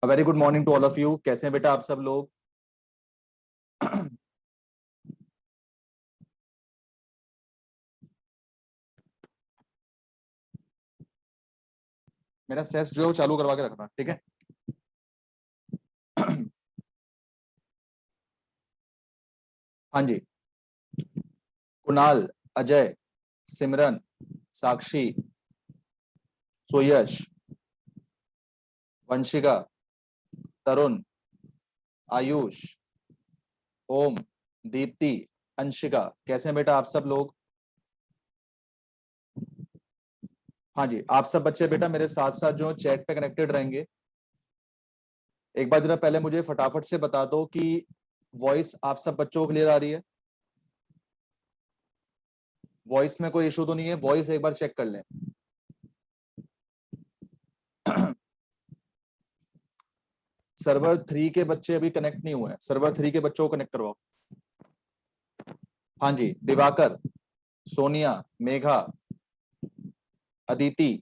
Very good morning to all of you. कैसे हैं बेटा आप सब लोग? मेरा सेस जो है वो चालू करवा के रखना, ठीक है? हाँ जी। कुणाल, अजय, सिमरन, साक्षी, सुयश, वंशिका, तरुण, आयुष, ओम, दीप्ति, अंशिका, कैसे हैं बेटा आप सब लोग? हाँ जी, आप सब बच्चे बेटा मेरे साथ साथ जो चैट पे कनेक्टेड रहेंगे। एक बार जरा पहले मुझे फटाफट से बता दो कि वॉइस आप सब बच्चों को क्लियर आ रही है? वॉइस में कोई इशू तो नहीं है? वॉइस एक बार चेक कर लें। सर्वर 3 के बच्चे अभी कनेक्ट नहीं हुए हैं, सर्वर 3 के बच्चों को कनेक्ट करवाओ। हाँ जी, दिवाकर, सोनिया, मेघा, अदिति,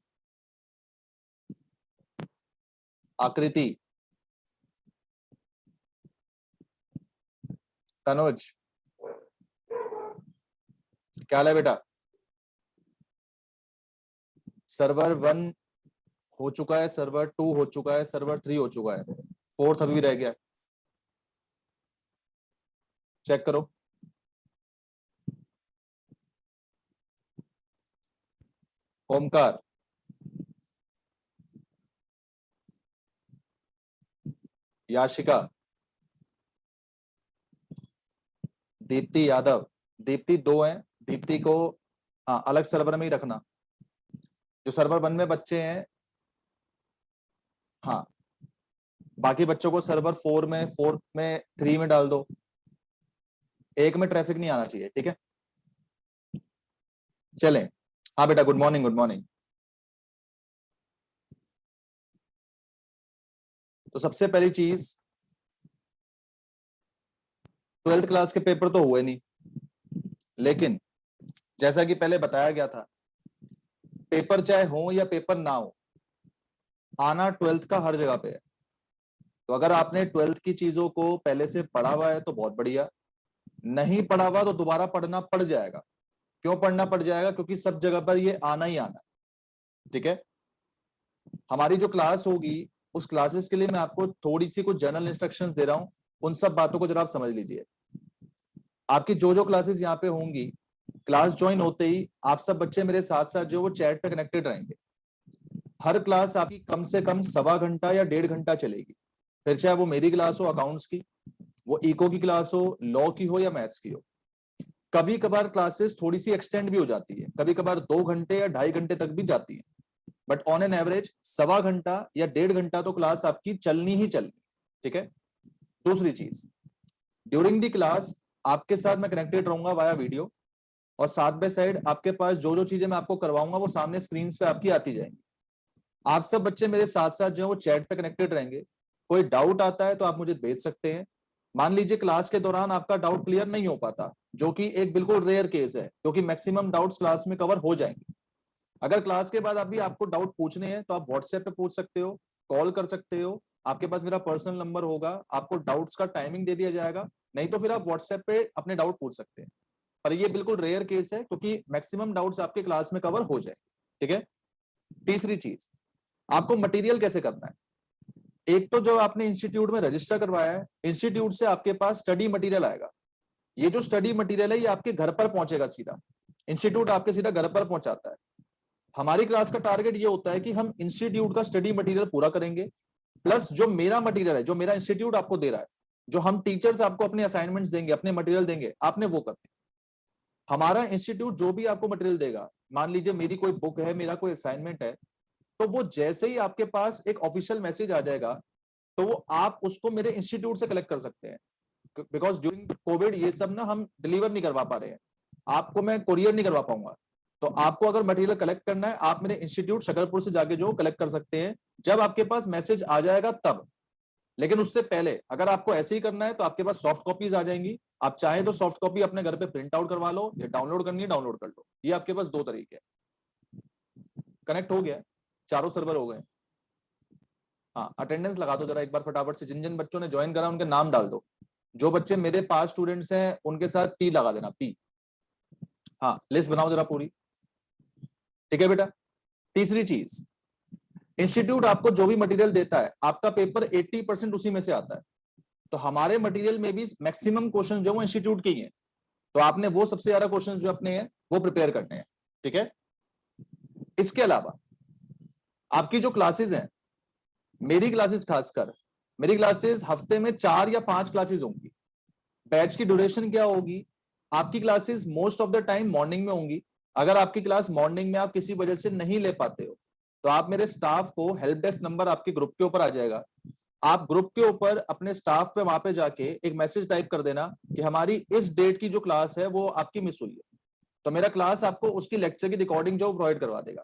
आकृति, तनुज, क्या हाल है बेटा? सर्वर 1 हो चुका है, सर्वर 2 हो चुका है, सर्वर 3 हो चुका है, फोर्थ अभी रह गया। चेक करो। ओमकार, याशिका, दीप्ति यादव। दीप्ति 2 हैं, दीप्ति को हाँ अलग सर्वर में ही रखना। जो सर्वर 1 में बच्चे हैं, हाँ बाकी बच्चों को सर्वर 4 में, 4 में, 3 में डाल दो। एक में ट्रैफिक नहीं आना चाहिए, ठीक है? चलें। हाँ बेटा, गुड मॉर्निंग, गुड मॉर्निंग। तो सबसे पहली चीज, 12th क्लास के पेपर तो हुए नहीं, लेकिन जैसा कि पहले बताया गया था, पेपर चाहे हो या पेपर ना हो, आना 12th का हर जगह पे है। तो अगर आपने 12th की चीजों को पहले से पढ़ा हुआ है तो बहुत बढ़िया, नहीं पढ़ा हुआ तो दोबारा पढ़ना पड़ जाएगा। क्यों पढ़ना पड़ जाएगा? क्योंकि सब जगह पर ये आना ही आना है, ठीक है? हमारी जो क्लास होगी, उस क्लासेस के लिए मैं आपको थोड़ी सी कुछ जनरल इंस्ट्रक्शंस दे रहा हूं, उन सब बातों को जरा आप समझ लीजिए। आपकी जो जो क्लासेस यहाँ पे होंगी, क्लास ज्वाइन होते ही आप सब बच्चे मेरे साथ साथ जो वो चैट पे कनेक्टेड रहेंगे। हर क्लास आपकी कम से कम 1.25 या 1.5 घंटा चलेगी। फिर चाहे वो मेरी क्लास हो अकाउंट्स की, वो इको की क्लास हो, लॉ की हो या मैथ्स की हो। कभी कभार क्लासेस थोड़ी सी एक्सटेंड भी हो जाती है, कभी कभार 2 घंटे या 2.5 घंटे तक भी जाती है, बट ऑन एन एवरेज 1.25 घंटा या 1.5 घंटा तो क्लास आपकी चलनी ही चलनी, ठीक है? दूसरी चीज, ड्यूरिंग द क्लास आपके साथ मैं कनेक्टेड रहूंगा वाया वीडियो, और साथ बाय साइड आपके पास जो जो चीजें मैं आपको करवाऊंगा वो सामने स्क्रीन पे आपकी आती जाएंगी। आप सब बच्चे मेरे साथ साथ जो है वो चैट पे कनेक्टेड रहेंगे। कोई डाउट आता है तो आप मुझे भेज सकते हैं। मान लीजिए क्लास के दौरान आपका डाउट क्लियर नहीं हो पाता, जो कि एक बिल्कुल रेयर केस है, क्योंकि मैक्सिमम डाउट्स क्लास में कवर हो जाएंगे। अगर क्लास के बाद अभी आपको डाउट पूछने हैं तो आप व्हाट्सएप पे पूछ सकते हो, कॉल कर सकते हो, आपके पास मेरा पर्सनल नंबर होगा, आपको डाउट्स का टाइमिंग दे दिया जाएगा। नहीं तो फिर आप व्हाट्सएप पे अपने डाउट पूछ सकते हैं। पर ये बिल्कुल रेयर केस है, क्योंकि मैक्सिमम डाउट्स आपके क्लास में कवर हो जाए, ठीक है? तीसरी चीज, आपको मटेरियल कैसे करना है। एक तो जो आपने इंस्टीट्यूट में रजिस्टर करवाया है, इंस्टीट्यूट से आपके पास स्टडी मटेरियल आएगा। ये जो स्टडी मटेरियल है ये आपके घर पर पहुंचेगा सीधा, इंस्टीट्यूट आपके सीधा घर पर पहुंचाता है। हमारी क्लास का टारगेट ये होता है कि हम इंस्टीट्यूट का स्टडी मटेरियल पूरा करेंगे, प्लस जो मेरा मटेरियल है, जो मेरा इंस्टीट्यूट आपको दे रहा है, जो हम टीचर्स आपको अपने असाइनमेंट्स देंगे, अपने मटेरियल देंगे, आपने वो करना है। हमारा इंस्टीट्यूट जो भी आपको मटेरियल देगा, मान लीजिए मेरी कोई बुक है, मेरा कोई असाइनमेंट है, तो वो जैसे ही आपके पास एक ऑफिशियल मैसेज आ जाएगा, तो वो आप उसको मेरे इंस्टीट्यूट से कलेक्ट कर सकते हैं। बिकॉज ड्यूरिंग कोविड ये सब ना हम डिलीवर नहीं करवा पा रहे हैं, आपको मैं कोरियर नहीं करवा पाऊंगा। तो आपको अगर मटेरियल कलेक्ट करना है, आप मेरे इंस्टीट्यूट शकरपुर से जाके जो कलेक्ट कर सकते हैं, जब आपके पास मैसेज आ जाएगा तब। लेकिन उससे पहले अगर आपको ऐसे ही करना है तो आपके पास सॉफ्ट कॉपीज आ जाएंगी। आप चाहें तो सॉफ्ट कॉपी अपने घर पे प्रिंट आउट करवा लो, या डाउनलोड करनी है डाउनलोड कर लो। ये आपके पास दो तरीके हैं। कनेक्ट हो गया, चारों सर्वर हो गए। हाँ, अटेंडेंस लगा दो जरा एक बार फटाफट से, जिन जिन बच्चों ने ज्वाइन करा उनके नाम डाल दो। जो बच्चे मेरे पास स्टूडेंट्स हैं उनके साथ पी लगा देना, पी। हाँ, लिस्ट बनाओ जरा पूरी। ठीक है बेटा। तीसरी चीज, इंस्टीट्यूट आपको जो भी मटेरियल देता है, आपका पेपर 80% उसी में से आता है। तो हमारे मटेरियल में भी मैक्सिमम क्वेश्चन जो वो इंस्टीट्यूट के ही हैं। तो आपने वो सबसे ज्यादा क्वेश्चन जो अपने हैं वो प्रिपेयर करने हैं। ठीक है। इसके अलावा आपकी जो क्लासेस हैं, मेरी क्लासेस खासकर, मेरी क्लासेस हफ्ते में 4 या 5 क्लासेस होंगी। बैच की ड्यूरेशन क्या होगी? आपकी classes most of the time morning में होंगी। अगर आपकी क्लास मॉर्निंग में आप किसी वजह से नहीं ले पाते हो, तो आप मेरे स्टाफ को, हेल्प डेस्क नंबर आपके ग्रुप के ऊपर आ जाएगा, आप ग्रुप के ऊपर अपने स्टाफ पे वहां पे जाके एक मैसेज टाइप कर देना कि हमारी इस डेट की जो क्लास है वो आपकी मिस हुई है। तो मेरा क्लास आपको उसकी लेक्चर की रिकॉर्डिंग जो प्रोवाइड करवा देगा।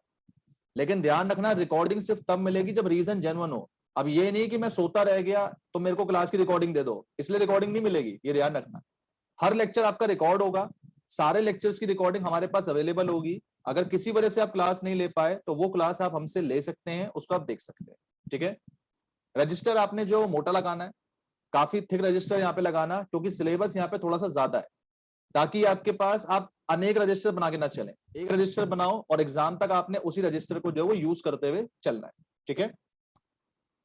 लेकिन ध्यान रखना, रिकॉर्डिंग सिर्फ तब मिलेगी जब रीजन जेन्युइन हो। अब ये नहीं कि मैं सोता रह गया तो मेरे को क्लास की रिकॉर्डिंग दे दो, इसलिए रिकॉर्डिंग नहीं मिलेगी, ये ध्यान रखना। हर लेक्चर आपका रिकॉर्ड होगा, सारे लेक्चर्स की रिकॉर्डिंग हमारे पास अवेलेबल होगी। अगर किसी वजह से आप क्लास नहीं ले पाए तो वो क्लास आप हमसे ले सकते हैं, उसको आप देख सकते हैं। ठीक है। रजिस्टर आपने जो मोटा लगाना है, काफी थिक रजिस्टर यहाँ पे लगाना, क्योंकि सिलेबस यहाँ पे थोड़ा सा ज्यादा है, ताकि आपके पास आप अनेक रजिस्टर बना के ना चले। एक रजिस्टर बनाओ और एग्जाम तक आपने उसी रजिस्टर को जो है यूज करते हुए चलना है। ठीक है।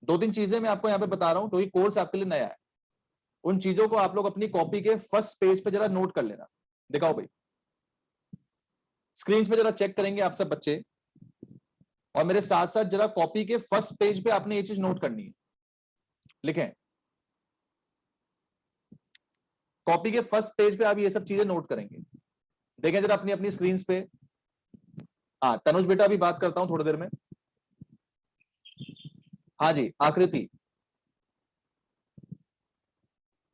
2-3 चीजें मैं आपको यहाँ पे बता रहा हूँ क्योंकि कोर्स आपके लिए नया है। उन चीजों को आप लोग अपनी कॉपी के फर्स्ट पेज पे जरा नोट कर लेना। दिखाओ भाई, स्क्रीन पे जरा चेक करेंगे आप सब बच्चे, और मेरे साथ साथ जरा कॉपी के फर्स्ट पेज पे आपने ये चीज नोट करनी है। लिखें, कॉपी के फर्स्ट पेज पे आप ये सब चीजें नोट करेंगे। देखें जरा अपनी अपनी स्क्रीन पे। हाँ, तनुज बेटा भी बात करता हूं थोड़ी देर में। हाँ जी, आकृति,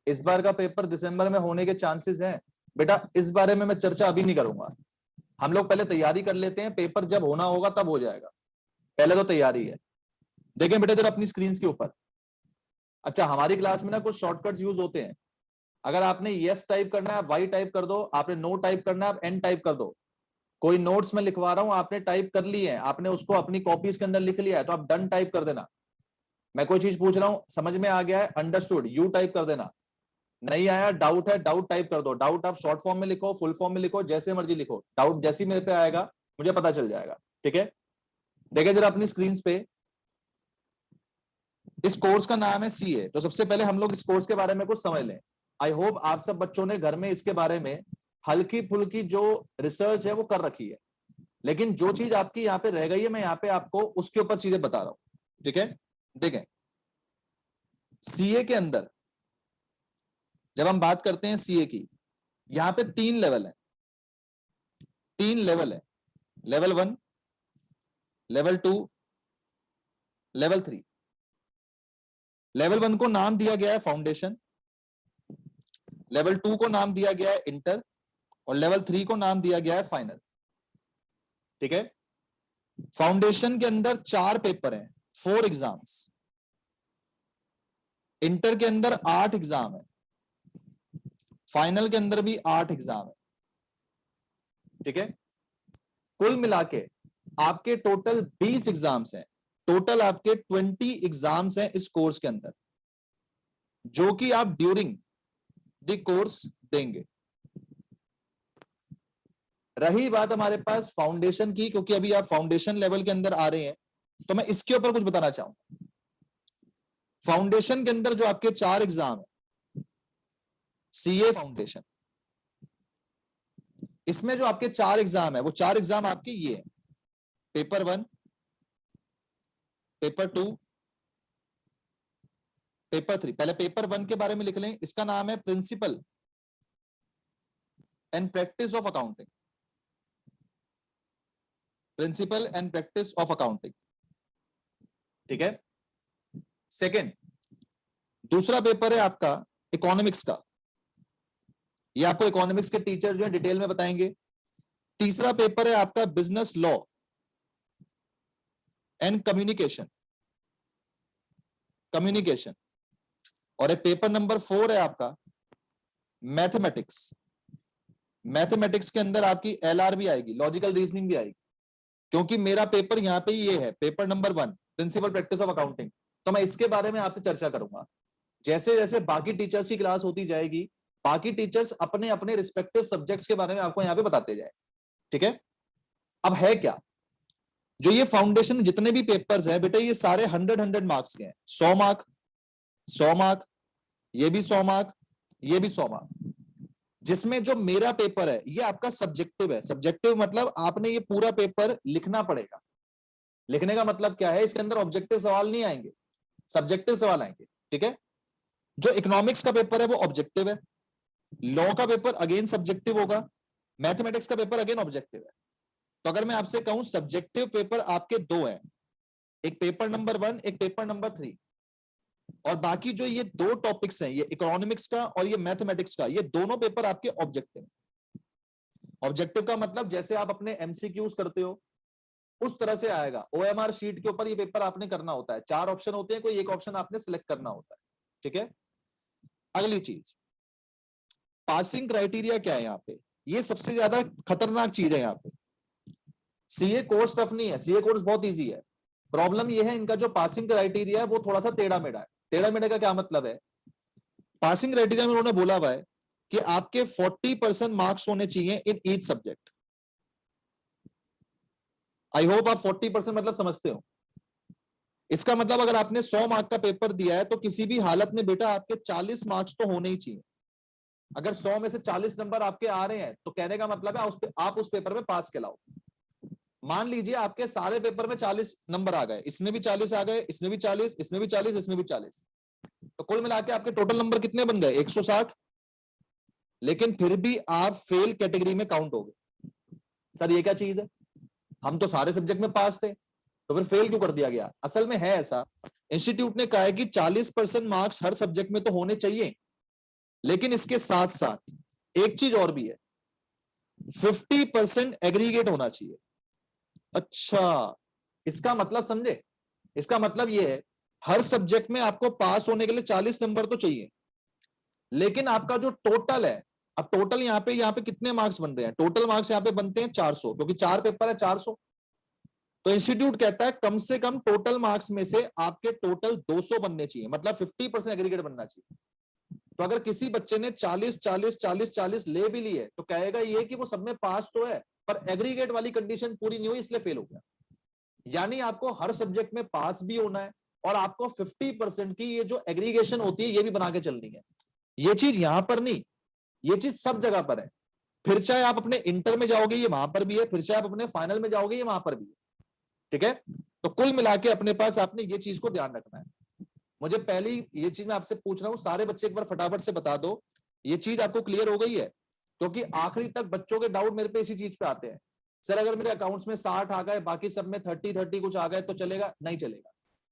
इस बार का पेपर दिसंबर में होने के चांसेस हैं बेटा। इस बारे में मैं चर्चा अभी नहीं करूंगा, हम लोग पहले तैयारी कर लेते हैं, पेपर जब होना होगा तब हो जाएगा, पहले तो तैयारी है। देखें बेटा जरा अपनी स्क्रीन के ऊपर। अच्छा, हमारी क्लास में ना कुछ शॉर्टकट्स यूज होते हैं। अगर आपने यस टाइप करना है आप वाई टाइप कर दो, आपने नो टाइप करना है आप एन टाइप कर दो। कोई नोट्स में लिखवा रहा हूं, आपने टाइप कर ली है, आपने उसको अपनी कॉपीज के अंदर लिख लिया है, तो आप डन टाइप कर देना। मैं कोई चीज पूछ रहा हूं, समझ में आ गया है, अंडरस्टूड, यू टाइप कर देना। नहीं आया, डाउट है, डाउट टाइप कर दो। डाउट आप शॉर्ट फॉर्म में लिखो, फुल फॉर्म में लिखो, जैसे मर्जी लिखो, डाउट जैसी मेरे पे आएगा मुझे पता चल जाएगा। ठीक है। देखिए जरा अपनी स्क्रीन पे, इस कोर्स का नाम है सीए। तो सबसे पहले हम लोग इस कोर्स के बारे में कुछ समझ लें। आई होप आप सब बच्चों ने घर में इसके बारे में हल्की फुल्की जो रिसर्च है वो कर रखी है, लेकिन जो चीज आपकी यहाँ पे रह गई है मैं यहाँ पे आपको उसके ऊपर चीजें बता रहा हूं। ठीक है। देखें, सीए के अंदर जब हम बात करते हैं सीए की, यहाँ पे 3 लेवल है। 3 लेवल है, लेवल 1, लेवल 2, लेवल 3। लेवल 1 को नाम दिया गया है फाउंडेशन, लेवल 2 को नाम दिया गया है इंटर, और लेवल 3 को नाम दिया गया है फाइनल। ठीक है। फाउंडेशन के अंदर 4 पेपर हैं, 4 एग्जाम्स। इंटर के अंदर 8 एग्जाम है, फाइनल के अंदर भी 8 एग्जाम है। ठीक है। कुल मिला के आपके टोटल 20 एग्जाम्स हैं, टोटल आपके 20 एग्जाम्स हैं इस कोर्स के अंदर, जो कि आप ड्यूरिंग द कोर्स देंगे। रही बात हमारे पास फाउंडेशन की, क्योंकि अभी आप फाउंडेशन लेवल के अंदर आ रहे हैं, तो मैं इसके ऊपर कुछ बताना चाहूंगा। फाउंडेशन के अंदर जो आपके 4 एग्जाम है, सीए फाउंडेशन, इसमें जो आपके 4 एग्जाम है वो 4 एग्जाम आपके ये है, पेपर 1, पेपर 2, पेपर 3। पहले पेपर 1 के बारे में लिख लें, इसका नाम है principle and practice of accounting. Principle and practice of accounting. ठीक है। सेकंड, दूसरा पेपर है आपका इकोनॉमिक्स का, ये आपको इकोनॉमिक्स के टीचर जो है डिटेल में बताएंगे। तीसरा पेपर है आपका business law and communication, communication. और एक पेपर नंबर 4 है आपका मैथमेटिक्स। मैथमेटिक्स के अंदर आपकी एलआर भी आएगी, लॉजिकल रीजनिंग भी आएगी, क्योंकि मेरा पेपर यहाँ पे ये है, paper number 1 principle practice of accounting. तो मैं इसके बारे में आपसे चर्चा करूंगा। जैसे जैसे बाकी टीचर्स की क्लास होती जाएगी, बाकी टीचर्स अपने अपने रिस्पेक्टिव सब्जेक्ट्स के बारे में आपको यहाँ पे बताते जाए। ठीक है, अब है क्या, जो ये फाउंडेशन जितने भी पेपर्स हैं बेटा, ये सारे 100 मार्क्स के हैं। 100 मार्क, 100 मार्क, ये भी 100 मार्क, ये भी 100 मार्क। जिसमें जो मेरा पेपर है ये आपका सब्जेक्टिव है। सब्जेक्टिव मतलब आपने ये पूरा पेपर लिखना पड़ेगा। लिखने का मतलब क्या है, इसके अंदर ऑब्जेक्टिव सवाल नहीं आएंगे, सब्जेक्टिव सवाल आएंगे। ठीक है, जो इकोनॉमिक्स का पेपर है वो ऑब्जेक्टिव है, लॉ का पेपर अगेन सब्जेक्टिव होगा, मैथमेटिक्स का पेपर अगेन ऑब्जेक्टिव है। तो अगर मैं आपसे कहूं सब्जेक्टिव पेपर आपके दो हैं, एक पेपर नंबर 1, एक पेपर नंबर 3, और बाकी जो ये दो टॉपिक्स हैं, ये इकोनॉमिक्स का और ये मैथमेटिक्स का, ये दोनों पेपर आपके ऑब्जेक्टिव। ऑब्जेक्टिव का मतलब जैसे आप अपने एमसीक्यूज करते हो उस तरह से आएगा। ओएमआर शीट के ऊपर ये पेपर आपने करना होता है, 4 ऑप्शन होते हैं, कोई एक ऑप्शन आपने सिलेक्ट करना होता है। ठीक है, अगली चीज पासिंग क्राइटेरिया क्या है यहाँ पे, ये सबसे ज्यादा खतरनाक चीज है यहाँ पे। सीए कोर्स टफ नहीं है, सीए कोर्स बहुत इजी है। प्रॉब्लम ये है इनका जो पासिंग क्राइटेरिया है वो थोड़ा सा टेढ़ा मेढ़ा है। टेढ़ा मेढ़ा का क्या मतलब है, पासिंग क्राइटेरिया में उन्होंने बोला हुआ है कि आपके 40% मार्क्स होने चाहिए in each subject. I hope आप 40% मतलब समझते हो। इसका मतलब अगर आपने 100 मार्क का पेपर दिया है तो किसी भी हालत में बेटा आपके 40 मार्क्स तो होने ही चाहिए। अगर 100 में से 40 नंबर आपके आ रहे हैं तो कहने का मतलब है आप उस पेपर में पास कहलाओ। मान लीजिए आपके सारे पेपर में 40 नंबर आ गए, इसमें भी 40 आ गए, इसमें भी 40, इसमें भी 40, इसमें भी 40, तो कुल मिला के आपके टोटल नंबर कितने बन गए, 160। लेकिन फिर भी आप फेल कैटेगरी में काउंट हो गए। सर ये क्या चीज है, हम तो सारे सब्जेक्ट में पास थे, तो फिर फेल क्यों कर दिया गया। असल में है ऐसा, इंस्टीट्यूट ने कहा है कि 40% मार्क्स हर सब्जेक्ट में तो होने चाहिए, लेकिन इसके साथ साथ एक चीज और भी है, 50% एग्रीगेट होना चाहिए। अच्छा, इसका मतलब समझे, इसका मतलब यह है हर सब्जेक्ट में आपको पास होने के लिए 40 नंबर तो चाहिए, लेकिन आपका जो टोटल है, अब टोटल यहाँ पे कितने मार्क्स बन रहे हैं, टोटल मार्क्स यहाँ पे बनते हैं 400, क्योंकि 4 पेपर है 400। तो इंस्टीट्यूट कहता है कम से कम टोटल मार्क्स में से आपके टोटल 200 बनने चाहिए, मतलब 50% एग्रीगेट बनना चाहिए। तो अगर किसी बच्चे ने 40 40 40 40 ले भी लिए तो कहेगा ये कि वो सब में पास तो है, पर एग्रीगेट वाली कंडीशन पूरी नहीं हुई इसलिए फेल हो गया। यानी आपको हर सब्जेक्ट में पास भी होना है और आपको 50% की ये जो एग्रीगेशन होती है ये भी बना के चलनी है। ये चीज यहां पर नहीं, ये चीज सब जगह पर है। फिर चाहे आप अपने इंटर में जाओगे ये वहां पर भी है, फिर चाहे आप अपने फाइनल में जाओगे ये वहां पर भी है। ठीक है, तो कुल मिला के अपने पास आपने ये चीज को ध्यान रखना है। मुझे पहली ये चीज मैं आपसे पूछ रहा हूं, सारे बच्चे एक बार फटाफट से बता दो ये चीज आपको क्लियर हो गई है, क्योंकि आखिरी तक बच्चों के डाउट मेरे पे इसी चीज पे आते हैं। सर अगर मेरे अकाउंट्स में 60 आ गए, बाकी सब में 30 कुछ आ गए तो चलेगा, नहीं चलेगा।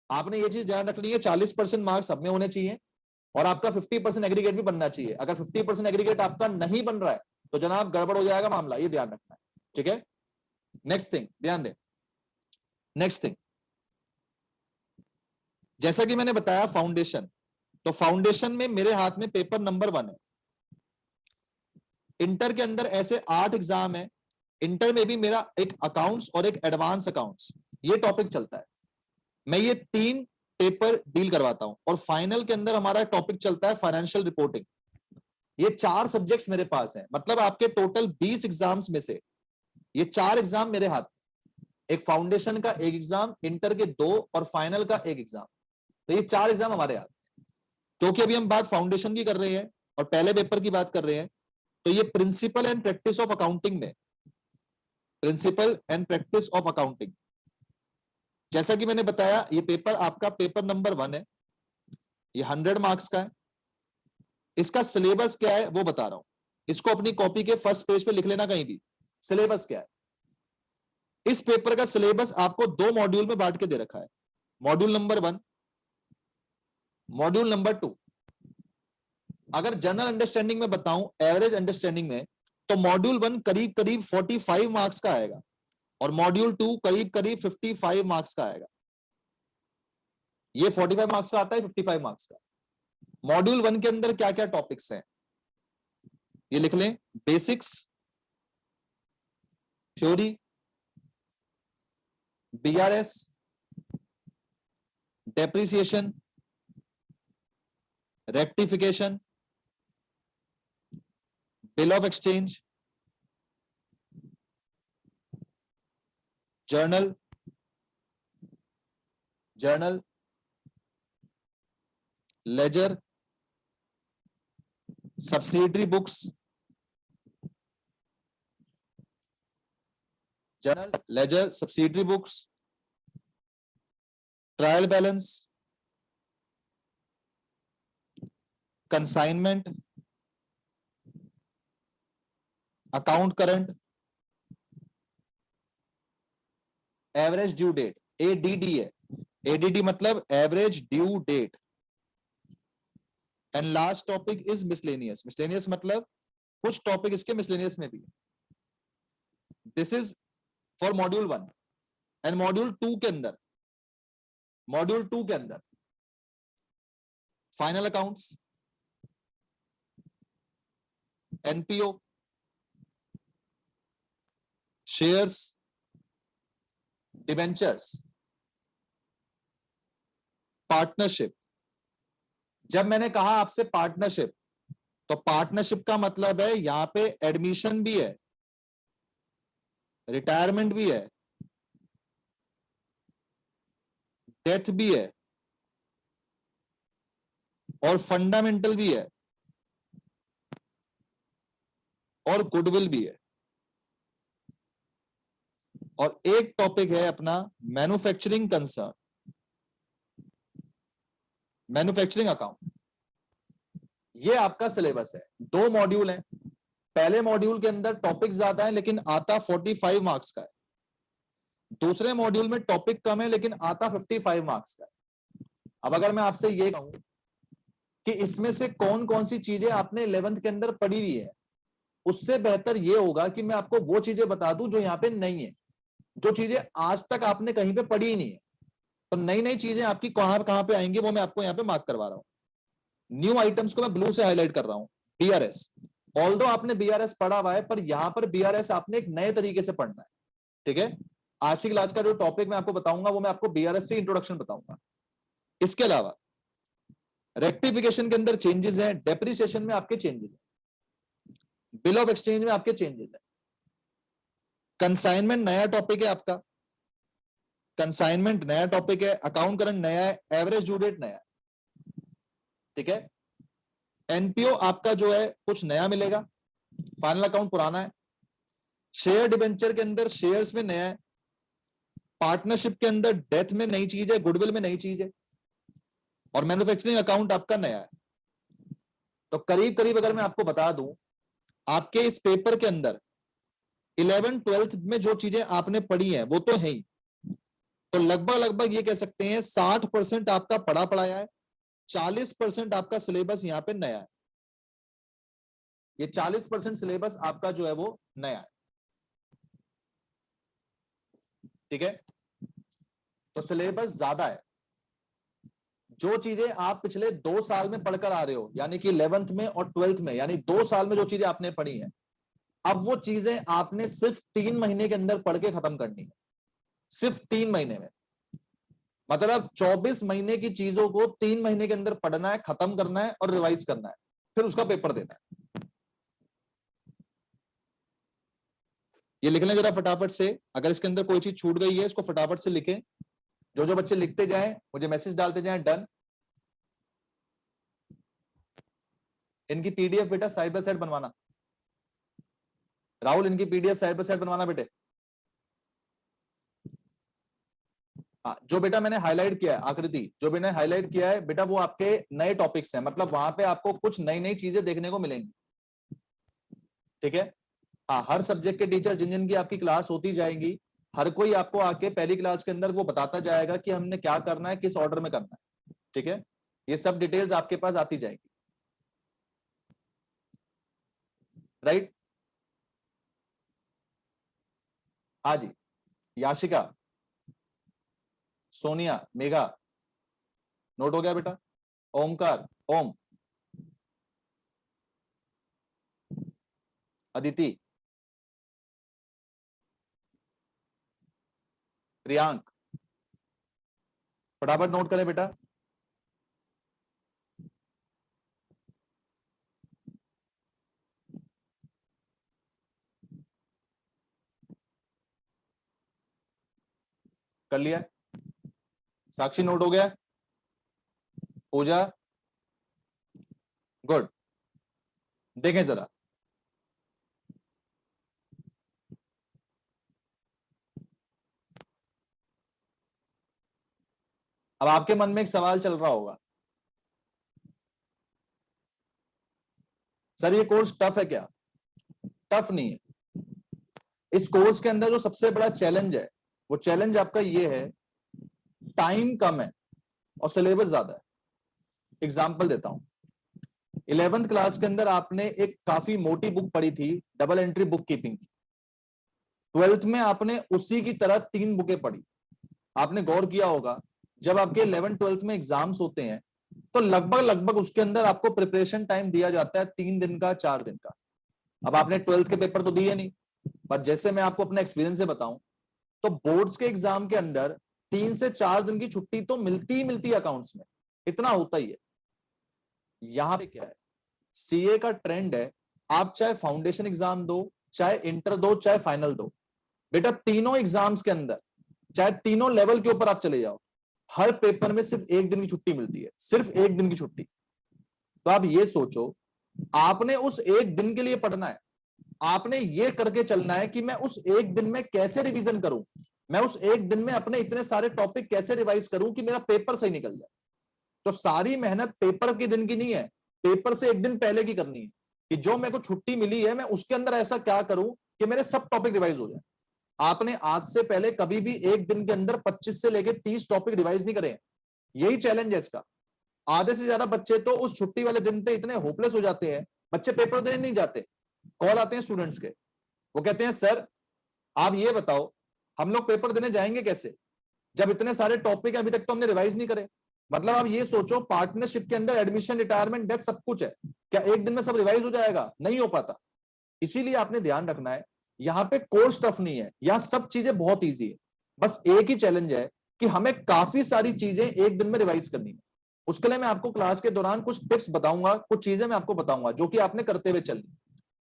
आपने ये चीज ध्यान रखनी है, 40% मार्क्स सब में होने चाहिए और आपका 50% एग्रीगेट भी बनना चाहिए। अगर 50% एग्रीगेट आपका नहीं बन रहा है तो जनाब गड़बड़ हो जाएगा मामला, ये ध्यान रखना है। ठीक है, नेक्स्ट थिंग ध्यान दें, नेक्स्ट थिंग, जैसा कि मैंने बताया फाउंडेशन, तो फाउंडेशन में मेरे हाथ में पेपर नंबर 1 है। इंटर के अंदर ऐसे 8 एग्जाम है, इंटर में भी मेरा एक अकाउंट्स और एक एडवांस अकाउंट्स ये टॉपिक चलता है। मैं ये 3 पेपर डील करवाता हूं और फाइनल के अंदर हमारा टॉपिक चलता है फाइनेंशियल रिपोर्टिंग। ये 4 सब्जेक्ट्स मेरे पास हैं, मतलब आपके टोटल 20 एग्जाम्स में से ये 4 एग्जाम मेरे हाथ, एक फाउंडेशन का एक एग्जाम, इंटर के 2 और फाइनल का एक एग्जाम। तो ये 4 एग्जाम हमारे हाथ। क्योंकि अभी हम बात फाउंडेशन की कर रहे हैं और पहले पेपर की बात कर रहे हैं, तो ये principle and practice of accounting में, principle and practice of accounting, जैसा कि मैंने बताया ये पेपर आपका पेपर नंबर 1 है, ये 100 मार्क्स का है। इसका सिलेबस क्या है वो बता रहा हूं, इसको अपनी कॉपी के फर्स्ट पेज पे लिख लेना कहीं भी। सिलेबस क्या है, इस पेपर का सिलेबस आपको 2 मॉड्यूल में बांट के दे रखा है, मॉड्यूल नंबर 1, मॉड्यूल नंबर 2। अगर जनरल अंडरस्टैंडिंग में बताऊं, एवरेज अंडरस्टैंडिंग में, तो मॉड्यूल 1 करीब करीब 45 मार्क्स का आएगा और मॉड्यूल 2 करीब करीब 55 मार्क्स का आएगा। ये 45 मार्क्स का आता है, 55 मार्क्स का। मॉड्यूल 1 के अंदर क्या क्या टॉपिक्स हैं ये लिख लें, basics, theory, BRS, depreciation, rectification, bill of exchange, journal, ledger, subsidiary books, journal, ledger, subsidiary books, trial balance, consignment, account current, average due date, ADD है, एडीडी मतलब average due date, and last topic is miscellaneous, miscellaneous मतलब कुछ topic इसके miscellaneous में भी है। This is for module 1 and module 2 के अंदर, final accounts, NPO, shares, debentures, partnership. जब मैंने कहा आपसे पार्टनरशिप, तो पार्टनरशिप का मतलब है यहां पे एडमिशन भी है, रिटायरमेंट भी है, डेथ भी है और फंडामेंटल भी है और गुडविल भी है। और एक टॉपिक है अपना मैन्युफैक्चरिंग कंसर्न, मैन्युफैक्चरिंग अकाउंट। ये आपका सिलेबस है, 2 मॉड्यूल हैं। पहले मॉड्यूल के अंदर टॉपिक ज्यादा है लेकिन आता 45 मार्क्स का है, दूसरे मॉड्यूल में टॉपिक कम है लेकिन आता 55 मार्क्स का है। अब अगर मैं आपसे ये कहूं कि इसमें से कौन कौन सी चीजें आपने 11th के अंदर पढ़ी हुई है, उससे बेहतर ये होगा कि मैं आपको वो चीजें बता दूं जो यहाँ पे नहीं है, जो चीजें आज तक आपने कहीं पे पढ़ी ही नहीं है। तो नई नई चीजें आपकी कहां कहां पे आएंगी वो मैं आपको यहाँ पे मार्क करवा रहा हूं। न्यू आइटम्स को मैं ब्लू से हाईलाइट कर रहा हूं। बीआरएस, ऑल्दो आपने बीआरएस पढ़ा हुआ है, पर यहां पर बीआरएस आपने एक नए तरीके से पढ़ना है। ठीक है, आज की क्लास का जो टॉपिक मैं आपको बताऊंगा वो मैं आपको बीआरएस से इंट्रोडक्शन बताऊंगा। इसके अलावा रेक्टिफिकेशन के अंदर चेंजेस है, डेप्रिसिएशन में आपके चेंजेस है, बिल ऑफ एक्सचेंज में आपके चेंजेस है, कंसाइनमेंट नया टॉपिक है आपका, कंसाइनमेंट नया टॉपिक है, अकाउंट करंट नया है, एवरेज ड्यू डेट नया है। ठीक है, एनपीओ आपका जो है कुछ नया मिलेगा, फाइनल अकाउंट पुराना है, शेयर डिबेंचर के अंदर शेयर्स में नया है, पार्टनरशिप के अंदर डेथ में नई चीज है, गुडविल में नई चीज है, और मैन्युफैक्चरिंग अकाउंट आपका नया है। तो करीब करीब अगर मैं आपको बता दूं, आपके इस पेपर के अंदर 11th-12th में जो चीजें आपने पढ़ी हैं वो तो है ही, तो लगभग लगभग ये कह सकते हैं 60% आपका पढ़ा पढ़ाया है, 40% आपका सिलेबस यहां पे नया है। ये 40% सिलेबस आपका जो है वो नया है। ठीक है, तो सिलेबस ज्यादा है। जो चीजें आप पिछले 2 साल में पढ़कर आ रहे हो, यानी कि 11th में और 12th में, यानी 2 साल में जो चीजें आपने पढ़ी हैं, अब वो चीजें आपने सिर्फ 3 महीने के अंदर पढ़ के खत्म करनी है, सिर्फ 3 महीने में। मतलब 24 महीने की चीजों को 3 महीने के अंदर पढ़ना है, खत्म करना है और रिवाइज करना है, फिर उसका पेपर देना है। ये लिख लें जरा फटाफट से, अगर इसके अंदर कोई चीज छूट गई है इसको फटाफट से लिखें। जो जो बच्चे लिखते जाएं मुझे मैसेज डालते जाएं, डन। इनकी पीडीएफ बेटा साइड बाय साइड बनवाना, राहुल इनकी पीडीएफ साइड बाय साइड बनवाना बेटे। हाँ, जो बेटा मैंने हाईलाइट किया है, आकृति जो मैंने हाईलाइट किया है बेटा, वो आपके नए टॉपिक्स हैं, मतलब वहां पे आपको कुछ नई नई चीजें देखने को मिलेंगी। ठीक है, हाँ, हर सब्जेक्ट के टीचर जिन जिन की आपकी क्लास होती जाएंगी, हर कोई आपको आके पहली क्लास के अंदर वो बताता जाएगा कि हमने क्या करना है, किस ऑर्डर में करना है। ठीक है, ये सब डिटेल्स आपके पास आती जाएगी। राइट, हाँ जी, याशिका, सोनिया, मेघा, नोट हो गया बेटा? ओमकार, ओम, अदिति, प्रियांक, फटाफट नोट करें बेटा। कर लिया? साक्षी नोट हो गया? पूजा? गुड। देखें जरा, अब आपके मन में एक सवाल चल रहा होगा, सर ये कोर्स टफ है क्या? टफ नहीं है। इस कोर्स के अंदर जो सबसे बड़ा चैलेंज है, वो चैलेंज आपका ये है, टाइम कम है और सिलेबस ज्यादा है। एग्जाम्पल देता हूं, 11th क्लास के अंदर आपने एक काफी मोटी बुक पढ़ी थी, डबल एंट्री बुक कीपिंग की। 12th में आपने उसी की तरह 3 बुकें पढ़ी। आपने गौर किया होगा, जब आपके 11th 12th में एग्जाम्स होते हैं तो लगभग लगभग उसके अंदर आपको प्रिपरेशन टाइम दिया जाता है 3 दिन का, 4 दिन का। अब आपने 12th के पेपर तो दिए नहीं, पर जैसे मैं आपको अपने एक्सपीरियंस से बताऊं, तो बोर्ड्स के एग्जाम के अंदर 3 से 4 दिन की छुट्टी तो मिलती ही मिलती है अकाउंट्स में, इतना होता ही है। यहां पे क्या है, सीए का ट्रेंड है, आप चाहे फाउंडेशन एग्जाम दो, चाहे इंटर दो, चाहे फाइनल दो, बेटा तीनों एग्जाम्स के अंदर, चाहे तीनों लेवल के ऊपर आप चले जाओ, हर पेपर में सिर्फ 1 दिन की छुट्टी मिलती है, सिर्फ 1 दिन की छुट्टी। तो आप ये सोचो, आपने उस 1 दिन के लिए पढ़ना है, आपने ये करके चलना है कि मैं उस 1 दिन में कैसे रिवीजन करूं, मैं उस 1 दिन में अपने इतने सारे टॉपिक कैसे रिवाइज करूं कि मेरा पेपर सही निकल जाए। तो सारी मेहनत पेपर के दिन की नहीं है, पेपर से 1 दिन पहले की करनी है, कि जो मेरे को छुट्टी मिली है मैं उसके अंदर ऐसा क्या करूं कि मेरे सब टॉपिक रिवाइज हो जाए। आपने आज से पहले कभी भी 1 दिन के अंदर 25 से लेकर 30 टॉपिक रिवाइज नहीं करे। यही चैलेंज है इसका। आधे से ज्यादा बच्चे तो उस छुट्टी वाले दिन पे इतने होपलेस हो जाते हैं, बच्चे पेपर देने नहीं जाते। कॉल आते हैं स्टूडेंट्स के, वो कहते हैं सर आप ये बताओ हम लोग पेपर देने जाएंगे कैसे, जब इतने सारे टॉपिक अभी तक तो हमने रिवाइज नहीं करे। मतलब आप ये सोचो, पार्टनरशिप के अंदर एडमिशन, रिटायरमेंट, डेथ सब कुछ है, क्या 1 दिन में सब रिवाइज हो जाएगा? नहीं हो पाता। इसीलिए आपने ध्यान रखना है, यहाँ पे कोर्स टफ नहीं है, यहाँ सब चीजें बहुत ईजी है। बस एक ही चैलेंज है कि हमें काफी सारी चीजें 1 दिन में रिवाइज करनी है। उसके लिए मैं आपको क्लास के दौरान कुछ टिप्स बताऊंगा, कुछ चीजें मैं आपको बताऊंगा जो कि आपने करते हुए चलनी।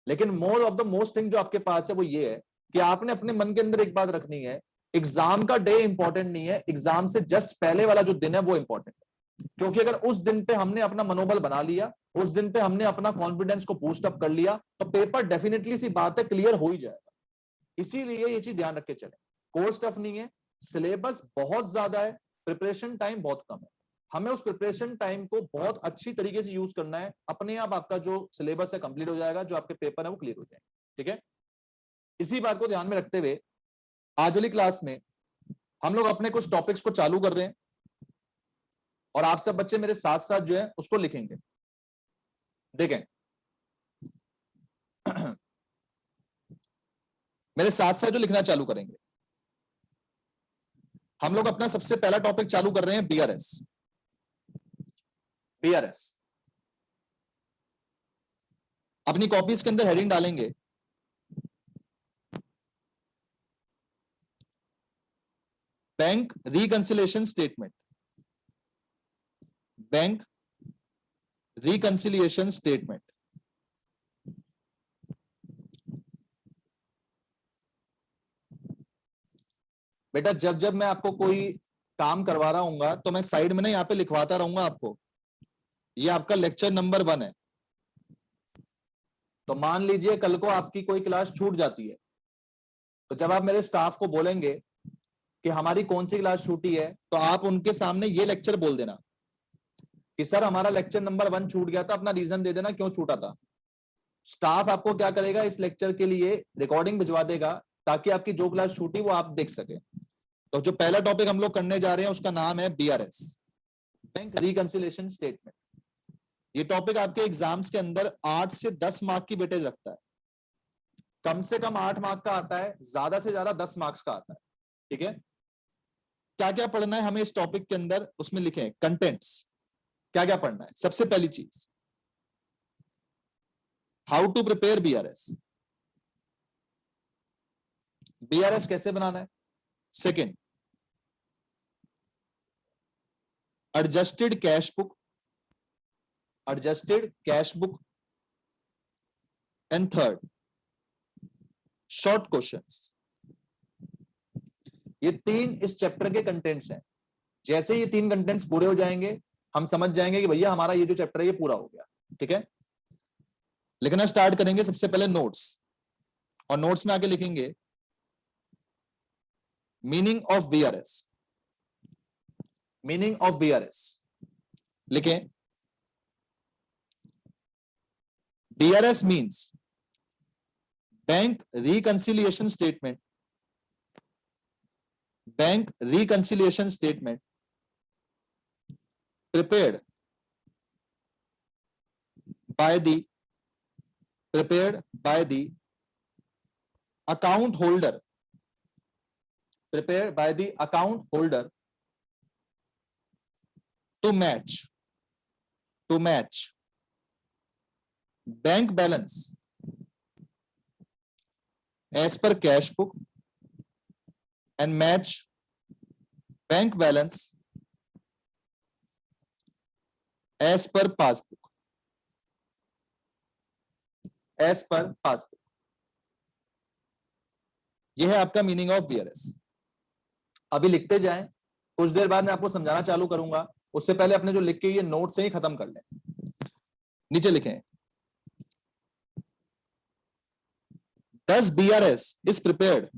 लेकिन more of the most thing जो आपके पास है वो ये है कि आपने अपने मन के अंदर एक बात रखनी है, एग्जाम का डे इंपॉर्टेंट नहीं है, एग्जाम से जस्ट पहले वाला जो दिन है वो इंपॉर्टेंट है। क्योंकि अगर उस दिन पे हमने अपना मनोबल बना लिया, उस दिन पे हमने अपना कॉन्फिडेंस को बूस्ट अप कर लिया, तो पेपर डेफिनेटली सी बात है क्लियर हो ही जाएगा। इसीलिए ये चीज ध्यान रख के चले, कोर्स टफ नहीं है, सिलेबस बहुत ज्यादा है, प्रिपरेशन टाइम बहुत कम है। हमें उस प्रिपरेशन टाइम को बहुत अच्छी तरीके से यूज करना है, अपने आप आपका जो सिलेबस है कंप्लीट हो जाएगा, जो आपके पेपर है वो क्लियर हो जाएंगे। ठीक है, इसी बात को ध्यान में रखते हुए आज वाली क्लास में हम लोग अपने कुछ टॉपिक्स को चालू कर रहे हैं, और आप सब बच्चे मेरे साथ साथ जो है उसको लिखेंगे। देखें मेरे साथ साथ जो लिखना चालू करेंगे, हम लोग अपना सबसे पहला टॉपिक चालू कर रहे हैं बीआरएस। बीआरएस अपनी कॉपीज के अंदर हेडिंग डालेंगे, bank reconciliation statement. Bank reconciliation statement. बेटा जब जब मैं आपको कोई काम करवा रहा हूंगा तो मैं साइड में ना यहाँ पे लिखवाता रहूंगा आपको, ये आपका लेक्चर नंबर 1 है। तो मान लीजिए कल को आपकी कोई क्लास छूट जाती है, तो जब आप मेरे स्टाफ को बोलेंगे कि हमारी कौन सी क्लास छूटी है, तो आप उनके सामने ये लेक्चर बोल देना कि सर हमारा लेक्चर नंबर 1 छूट गया था, अपना रीजन दे देना क्यों छूटा था। स्टाफ आपको क्या करेगा, इस लेक्चर के लिए रिकॉर्डिंग भिजवा देगा, ताकि आपकी जो क्लास छूटी वो आप देख सके। तो जो पहला टॉपिक हम लोग करने जा रहे हैं उसका नाम है बीआरएस, बैंक रिकंसिलिएशन स्टेटमेंट। ये टॉपिक आपके एग्जाम्स के अंदर 8 से 10 मार्क की वेटेज रखता है। कम से कम 8 मार्क का आता है, ज्यादा से ज्यादा 10 मार्क्स का आता है। ठीक है, क्या क्या पढ़ना है हमें इस टॉपिक के अंदर, उसमें लिखे कंटेंट्स, क्या क्या पढ़ना है। सबसे पहली चीज, how to prepare BRS, BRS कैसे बनाना है। Second, adjusted cash book, and third short questions. ये तीन इस चैप्टर के कंटेंट्स हैं. जैसे ये तीन कंटेंट्स पूरे हो जाएंगे हम समझ जाएंगे कि भैया हमारा ये जो चैप्टर है ये पूरा हो गया. ठीक है, लिखना स्टार्ट करेंगे. सबसे पहले नोट्स, और नोट्स में आके लिखेंगे meaning of BRS. Meaning of BRS लिखें. BRS means bank reconciliation statement. Bank reconciliation statement prepared by the account holder, prepared by the account holder to match bank balance as per cash book and match bank balance as per passbook. As per passbook. यह है आपका meaning of BRS. अभी लिखते जाएं, कुछ देर बाद मैं आपको समझाना चालू करूंगा. उससे पहले अपने जो लिख के ये नोट से ही खत्म कर लें. नीचे लिखें Does BRS is prepared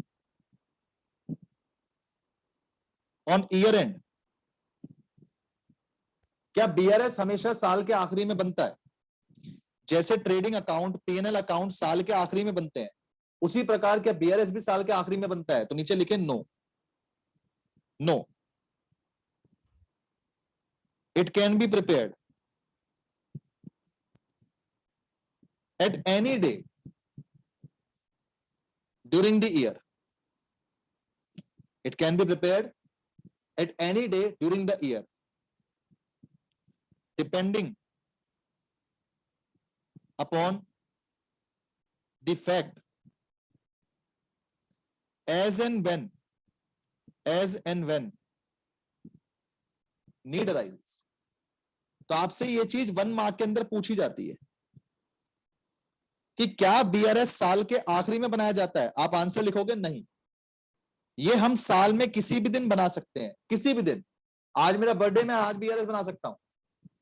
on year end? क्या बीआरएस हमेशा साल के आखिरी में बनता है? जैसे ट्रेडिंग अकाउंट, पीएनएल अकाउंट साल के आखिरी में बनते हैं, उसी प्रकार क्या बीआरएस भी साल के आखिरी में बनता है? तो नीचे लिखें no. It can be prepared at any day during the year. It can be prepared at any day during the year, depending upon the fact as and when need arises. तो आपसे ये चीज 1 मार्क के अंदर पूछी जाती है कि क्या बीआरएस साल के आखिरी में बनाया जाता है? आप आंसर लिखोगे नहीं. ये हम साल में किसी भी दिन बना सकते हैं, किसी भी दिन. आज मेरा बर्थडे, मैं आज बीआरएस बना सकता हूं,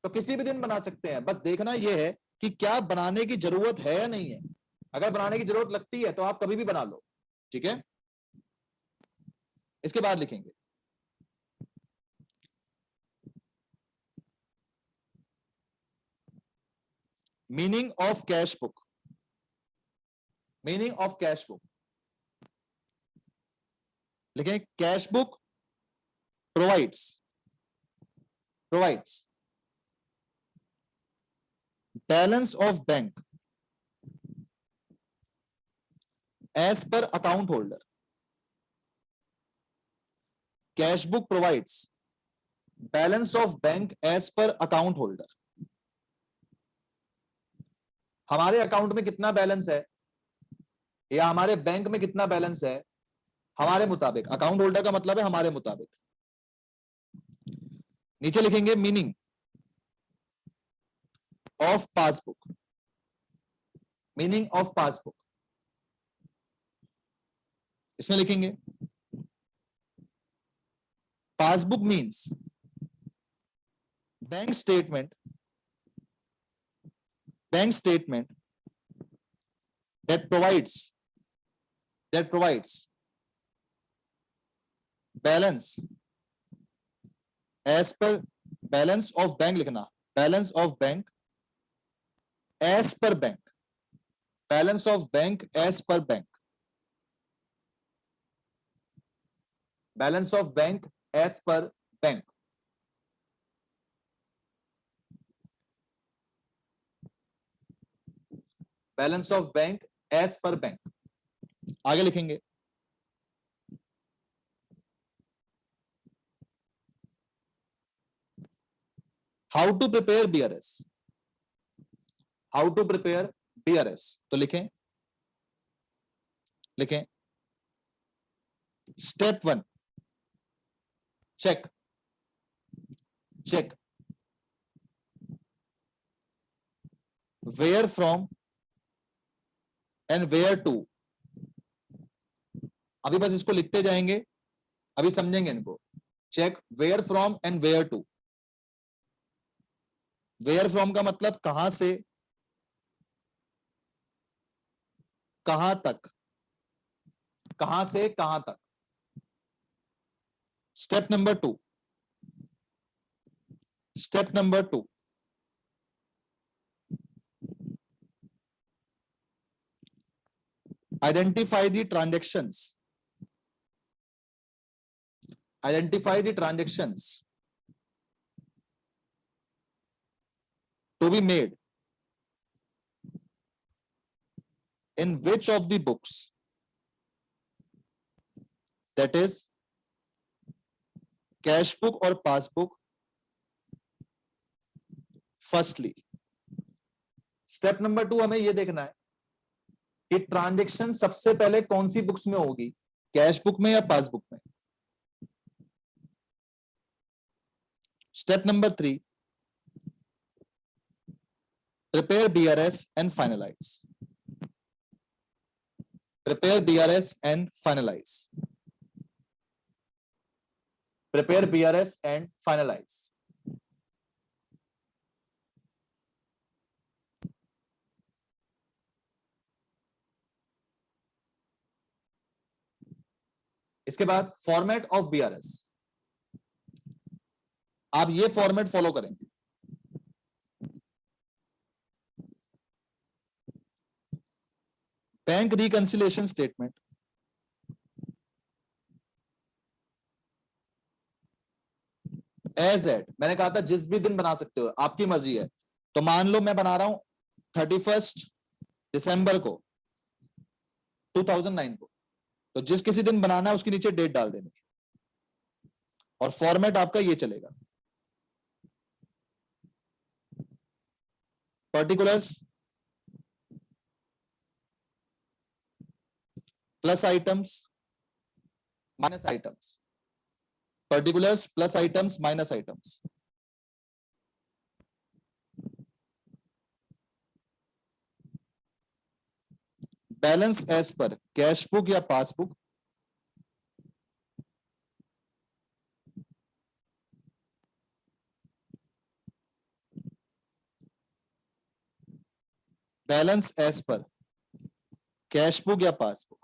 तो किसी भी दिन बना सकते हैं. बस देखना यह है कि क्या बनाने की जरूरत है या नहीं है. अगर बनाने की जरूरत लगती है तो आप कभी भी बना लो. ठीक है, इसके बाद लिखेंगे meaning of cash book. Meaning of cash book लिखें. Cash book provides balance of bank as per account holder. Cash book provides balance of bank as per account holder. हमारे अकाउंट में कितना बैलेंस है या हमारे बैंक में कितना balance है, हमारे मुताबिक. अकाउंट होल्डर का मतलब है हमारे मुताबिक. नीचे लिखेंगे meaning of passbook. Meaning of passbook इसमें लिखेंगे passbook means bank statement that provides balance as per balance of bank. लिखना balance of bank as per bank. Balance of bank as per bank. Balance of bank as per bank. Balance of bank as per bank. आगे लिखेंगे how to prepare BRS. How to prepare BRS तो लिखें step 1 cheque cheque where from and where to. अभी बस इसको लिखते जाएंगे, अभी समझेंगे इनको। Cheque where from and where to. Where from का मतलब कहां से कहां तक, कहां से कहां तक। Step number two, step number two, identify the transactions, identify the transactions to be made in which of the books, that is cash book or passbook, firstly। Step number two हमें यह देखना है कि ट्रांजैक्शन सबसे पहले कौन सी books में होगी, कैश बुक में या पासबुक में। Step number three, prepare BRS and finalize, prepare BRS and finalize, prepare BRS and finalize। इसके बाद फॉर्मेट ऑफ BRS, आप ये फॉर्मेट फॉलो करेंगे। Bank reconciliation statement, as at, मैंने कहा था जिस भी दिन बना सकते हो, आपकी मर्जी है। तो मान लो मैं बना रहा हूं 31 दिसंबर को 2009 को, तो जिस किसी दिन बनाना है उसके नीचे डेट डाल देनी और फॉर्मेट आपका ये चलेगा। Particulars plus items minus items, particulars plus items minus items. Balance as per cash book या passbook, balance as per cash book या पासबुक,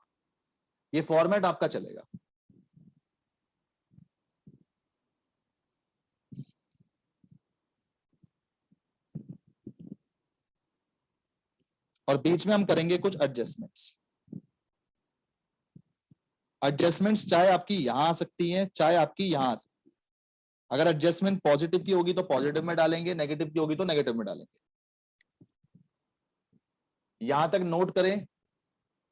ये फॉर्मेट आपका चलेगा। और बीच में हम करेंगे कुछ एडजस्टमेंट्स। एडजस्टमेंट्स चाहे आपकी यहां आ सकती हैं, चाहे आपकी यहां आ सकती है। अगर एडजस्टमेंट पॉजिटिव की होगी तो पॉजिटिव में डालेंगे, नेगेटिव की होगी तो नेगेटिव में डालेंगे। यहां तक नोट करें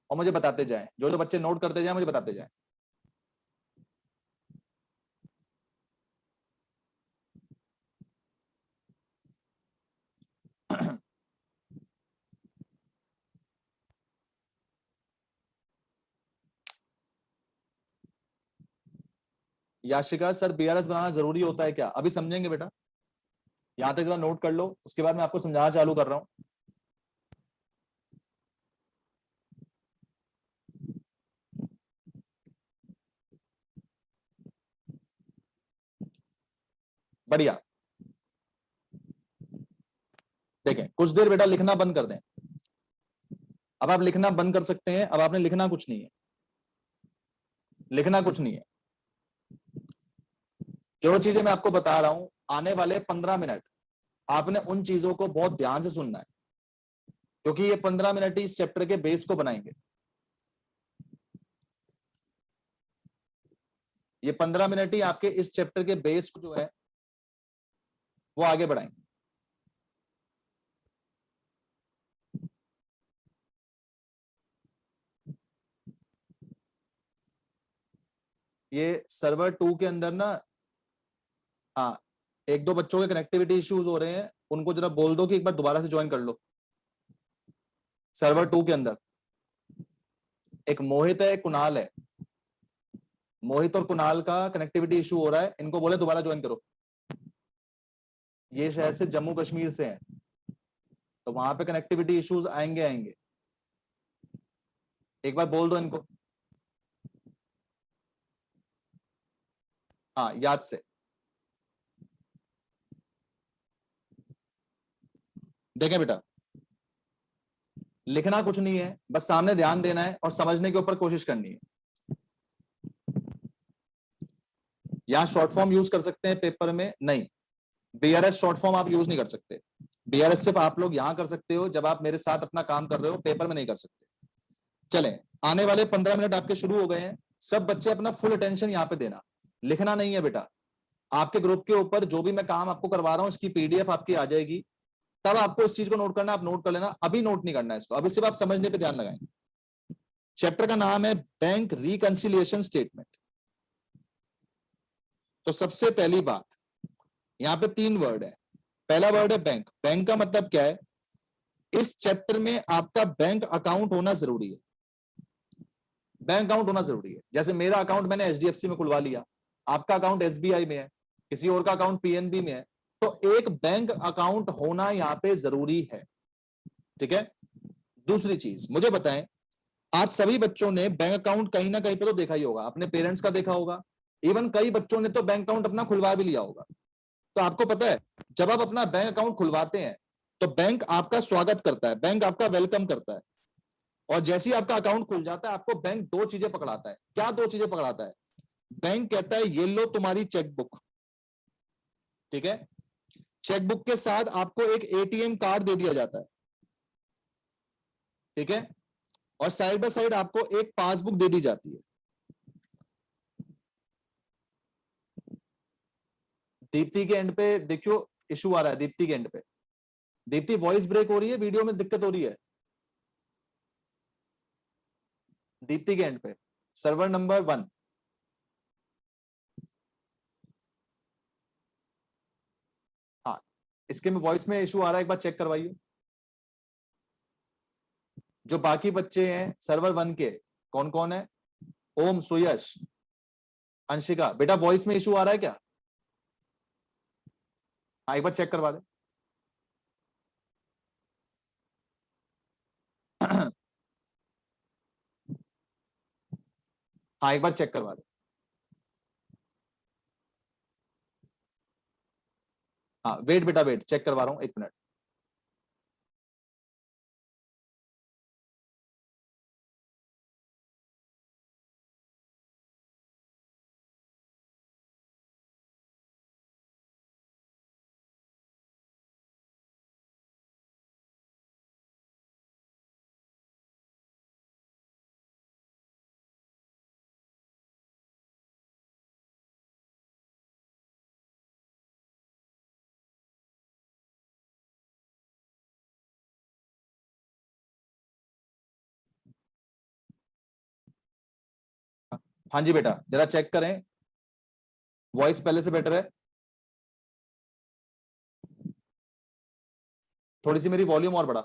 और मुझे बताते जाएं, जो जो बच्चे नोट करते जाएं मुझे बताते जाएं। याशिका सर, BRS बनाना जरूरी होता है क्या? अभी समझेंगे बेटा, यहां तक जरा नोट कर लो, उसके बाद मैं आपको समझाना चालू कर रहा हूं। बढ़िया, देखें कुछ देर बेटा लिखना बंद कर दें। अब आप लिखना बंद कर सकते हैं। अब आपने लिखना कुछ नहीं है, लिखना कुछ नहीं है। जो चीजें मैं आपको बता रहा हूं, आने वाले 15 मिनट आपने उन चीजों को बहुत ध्यान से सुनना है, क्योंकि ये 15 मिनट ही इस चैप्टर के बेस को बनाएंगे। ये 15 मिनट ही आपके इस चैप्टर के बेस को जो है वो आगे बढ़ाएंगे। ये सर्वर 2 के अंदर ना, हाँ, एक दो बच्चों के कनेक्टिविटी इश्यूज हो रहे हैं, उनको जरा बोल दो कि एक बार दोबारा से ज्वाइन कर लो। सर्वर 2 के अंदर एक मोहित है, एक कुणाल है। मोहित और कुणाल का कनेक्टिविटी इशू हो रहा है, इनको बोले दोबारा ज्वाइन करो। ये शहर से जम्मू कश्मीर से हैं, तो वहां पे कनेक्टिविटी इश्यूज आएंगे आएंगे। एक बार बोल दो इनको, हाँ याद से। देखें बेटा, लिखना कुछ नहीं है, बस सामने ध्यान देना है और समझने के ऊपर कोशिश करनी है। यहां शॉर्ट फॉर्म यूज कर सकते हैं पेपर में, नहीं बीआरएस शॉर्ट फॉर्म आप यूज नहीं कर सकते। बीआरएस सिर्फ आप लोग यहां कर सकते हो जब आप मेरे साथ अपना काम कर रहे हो, पेपर में नहीं कर सकते। चलें, आने वाले 15 मिनट आपके शुरू हो गए हैं। सब बच्चे अपना फुल अटेंशन यहां पे देना, लिखना नहीं है बेटा। आपके ग्रुप के ऊपर जो भी मैं काम आपको करवा रहा हूं इसकी पीडीएफ आपकी आ जाएगी, तब आपको इस चीज को नोट करना, आप नोट कर लेना। अभी नोट नहीं करना है इसको, अभी सिर्फ आप समझने पे ध्यान लगाएंगे। चैप्टर का नाम है बैंक रिकंसिलिएशन स्टेटमेंट। तो सबसे पहली बात, यहां पे 3 वर्ड है। पहला वर्ड है बैंक। बैंक का मतलब क्या है? इस चैप्टर में आपका बैंक अकाउंट होना जरूरी है। बैंक अकाउंट होना जरूरी है। जैसे मेरा अकाउंट मैंने एचडीएफसी में खुलवा लिया, आपका अकाउंट एसबीआई में है, किसी और का अकाउंट पीएनबी में है, तो एक बैंक अकाउंट होना यहां पे जरूरी है। ठीक है। दूसरी चीज मुझे बताएं, आप सभी बच्चों ने बैंक अकाउंट कहीं ना कहीं पे तो देखा ही होगा, अपने पेरेंट्स का देखा होगा, इवन कई बच्चों ने तो बैंक अकाउंट अपना खुलवा भी लिया होगा। तो आपको पता है, जब आप अपना बैंक अकाउंट खुलवाते हैं तो बैंक आपका स्वागत करता है, बैंक आपका वेलकम करता है। और जैसे ही आपका अकाउंट खुल जाता है, आपको बैंक 2 चीजें पकड़ाता है। क्या 2 चीजें पकड़ाता है? बैंक कहता है ये लो तुम्हारी चेकबुक, ठीक है। चेकबुक के साथ आपको एक एटीएम कार्ड दे दिया जाता है, ठीक है। और साइड बाय साइड आपको एक पासबुक दे दी जाती है। दीप्ति के एंड पे देखियो इशू आ रहा है, दीप्ति के एंड पे। दीप्ति वॉइस ब्रेक हो रही है, वीडियो में दिक्कत हो रही है। दीप्ति के एंड पे सर्वर नंबर 1। हाँ, इसके में वॉइस में इशू आ रहा है, एक बार चेक करवाइए। जो बाकी बच्चे हैं सर्वर 1 के, कौन कौन है? ओम, सुयश, अंशिका, बेटा वॉइस में इशू आ रहा है क्या? हाँ, एक बार चेक करवा दे। हाँ, एक बार चेक करवा दे। हाँ वेट बेटा, वेट, चेक करवा रहा हूं, 1 मिनट। हाँ जी बेटा, जरा चेक करें, वॉइस पहले से बेटर है। थोड़ी सी मेरी वॉल्यूम और बढ़ा।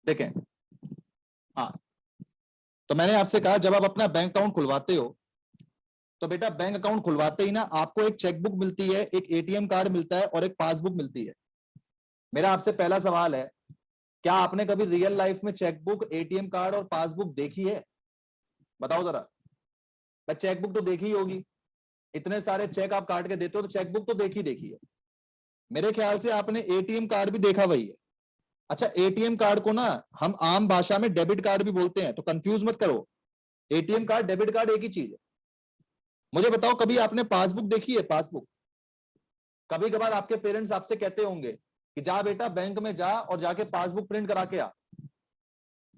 देखें, हाँ, तो मैंने आपसे कहा जब आप अपना बैंक अकाउंट खुलवाते हो, तो बेटा बैंक अकाउंट खुलवाते ही ना आपको एक चेकबुक मिलती है, एक एटीएम कार्ड मिलता है और एक पासबुक मिलती है। मेरा आपसे पहला सवाल है, क्या आपने कभी रियल लाइफ में चेकबुक, एटीएम कार्ड और पासबुक देखी है? बताओ जरा। भाई चेकबुक तो देखी होगी, इतने सारे चेक आप काट के देते हो, तो चेकबुक तो देखी है। मेरे ख्याल से आपने एटीएम कार्ड भी देखा वही है। अच्छा, एटीएम कार्ड को ना हम आम भाषा में डेबिट कार्ड भी बोलते हैं, तो कंफ्यूज मत करो। एटीएम कार्ड, डेबिट कार्ड एक ही चीज है। मुझे बताओ, कभी आपने पासबुक देखी है? पासबुक कभी कभार आपके पेरेंट्स आपसे कहते होंगे कि जा बेटा बैंक में जा और जाके पासबुक प्रिंट करा के आ।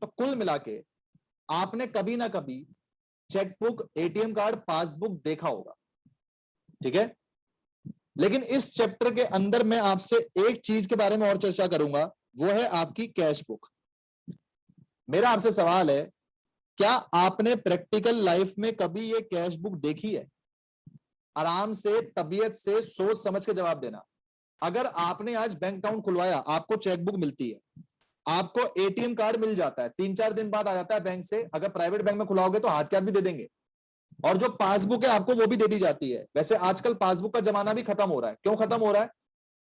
तो कुल मिला के आपने कभी ना कभी चेकबुक, एटीएम कार्ड, पासबुक देखा होगा, ठीक है। लेकिन इस चैप्टर के अंदर मैं आपसे एक चीज के बारे में और चर्चा करूंगा, वो है आपकी कैश बुक। मेरा आपसे सवाल है, क्या आपने प्रैक्टिकल लाइफ में कभी ये कैश बुक देखी है? आराम से, तबीयत से, सोच समझ के जवाब देना। अगर आपने आज बैंक अकाउंट खुलवाया, आपको चेकबुक मिलती है, आपको एटीएम कार्ड मिल जाता है, 3-4 दिन बाद आ जाता है बैंक से। अगर प्राइवेट बैंक में खुलाओगे तो हाथ कैश भी दे देंगे, और जो पासबुक है आपको वो भी दे दी जाती है। वैसे आजकल पासबुक का जमाना भी खत्म हो रहा है। क्यों खत्म हो रहा है?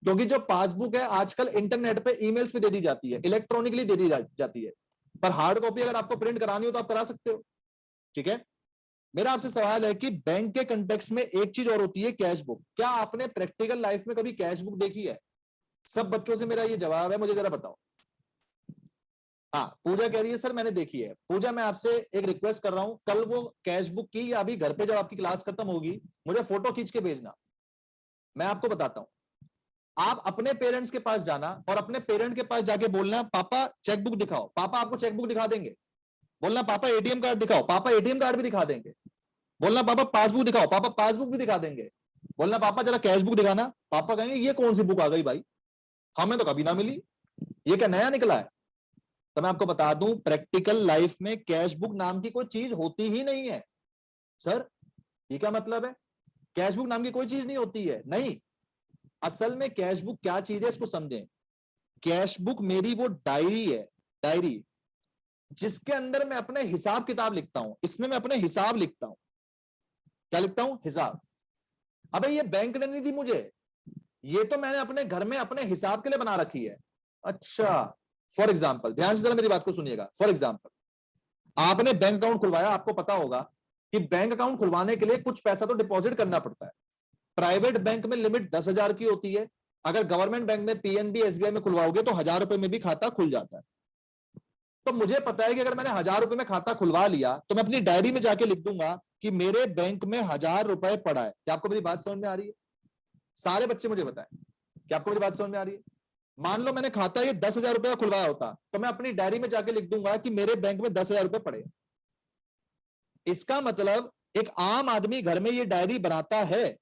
क्योंकि जो पासबुक है आजकल इंटरनेट पे ईमेल्स पे दे दी जाती है, इलेक्ट्रॉनिकली दे दी जाती है। पर हार्ड कॉपी अगर आपको प्रिंट करानी हो तो आप करा सकते हो। ठीक है, मेरा आपसे सवाल है कि बैंक के कंटेक्स्ट में एक चीज और होती है, कैश बुक। क्या आपने प्रैक्टिकल लाइफ में कभी कैश बुक देखी है? सब बच्चों से मेरा ये जवाब है, मुझे जरा बताओ। हाँ, पूजा कह रही है सर मैंने देखी है। पूजा, मैं आपसे एक रिक्वेस्ट कर रहा हूं, कल वो कैश बुक की या अभी घर पे जब आपकी क्लास खत्म होगी मुझे फोटो खींच के भेजना। मैं आपको बताता हूं, आप अपने पेरेंट्स के पास जाना और अपने पेरेंट के पास जाके बोलना पापा चेकबुक दिखाओ, पापा आपको चेकबुक दिखा देंगे। बोलना पापा एटीएम कार्ड दिखाओ, पापा एटीएम कार्ड भी दिखा देंगे। बोलना पापा पासबुक दिखाओ, पापा पासबुक भी दिखा देंगे। बोलना पापा जरा कैश बुक दिखाना, पापा कहेंगे ये कौन सी बुक आ गई भाई, हमें तो कभी ना मिली, ये क्या नया निकला है। तो मैं आपको बता दूं, प्रैक्टिकल लाइफ में कैश बुक नाम की कोई चीज होती ही नहीं है। सर ये क्या मतलब है, कैश बुक नाम की कोई चीज नहीं होती है? नहीं, असल में कैश बुक क्या चीज है इसको समझें। कैश बुक मेरी वो डायरी है, डायरी जिसके अंदर मैं अपने हिसाब किताब लिखता हूं। इसमें मैं अपने हिसाब लिखता हूं। क्या लिखता हूं? हिसाब। अबे ये बैंक ने नहीं दी मुझे, ये तो मैंने अपने घर में अपने हिसाब के लिए बना रखी है। अच्छा, फॉर एग्जाम्पल, ध्यान से जरा मेरी बात को सुनिएगा। फॉर एग्जाम्पल, आपने बैंक अकाउंट खुलवाया, आपको पता होगा कि बैंक अकाउंट खुलवाने के लिए कुछ पैसा तो डिपॉजिट करना पड़ता है। प्राइवेट बैंक में लिमिट 10,000 की होती है। अगर गवर्नमेंट बैंक में पीएनबी एसबीआई में खुलवाओगे तो 1,000 रुपए में भी खाता खुल जाता है। तो मुझे पता है कि अगर मैंने 1,000 रुपए में खाता खुलवा लिया तो मैं अपनी डायरी में जाके लिख दूंगा कि मेरे बैंक में 1,000 रुपए पड़ा है। क्या आपको मेरी बात समझ में आ रही है? सारे बच्चे मुझे बताएं, क्या आपको मेरी बात समझ में आ रही है? मान लो मैंने खाता ये 10,000 रुपए का खुलवाया होता तो मैं अपनी डायरी में जाके लिख दूंगा कि मेरे बैंक में 10,000 रुपए पड़े। इसका मतलब एक आम आदमी घर में ये डायरी बनाता है,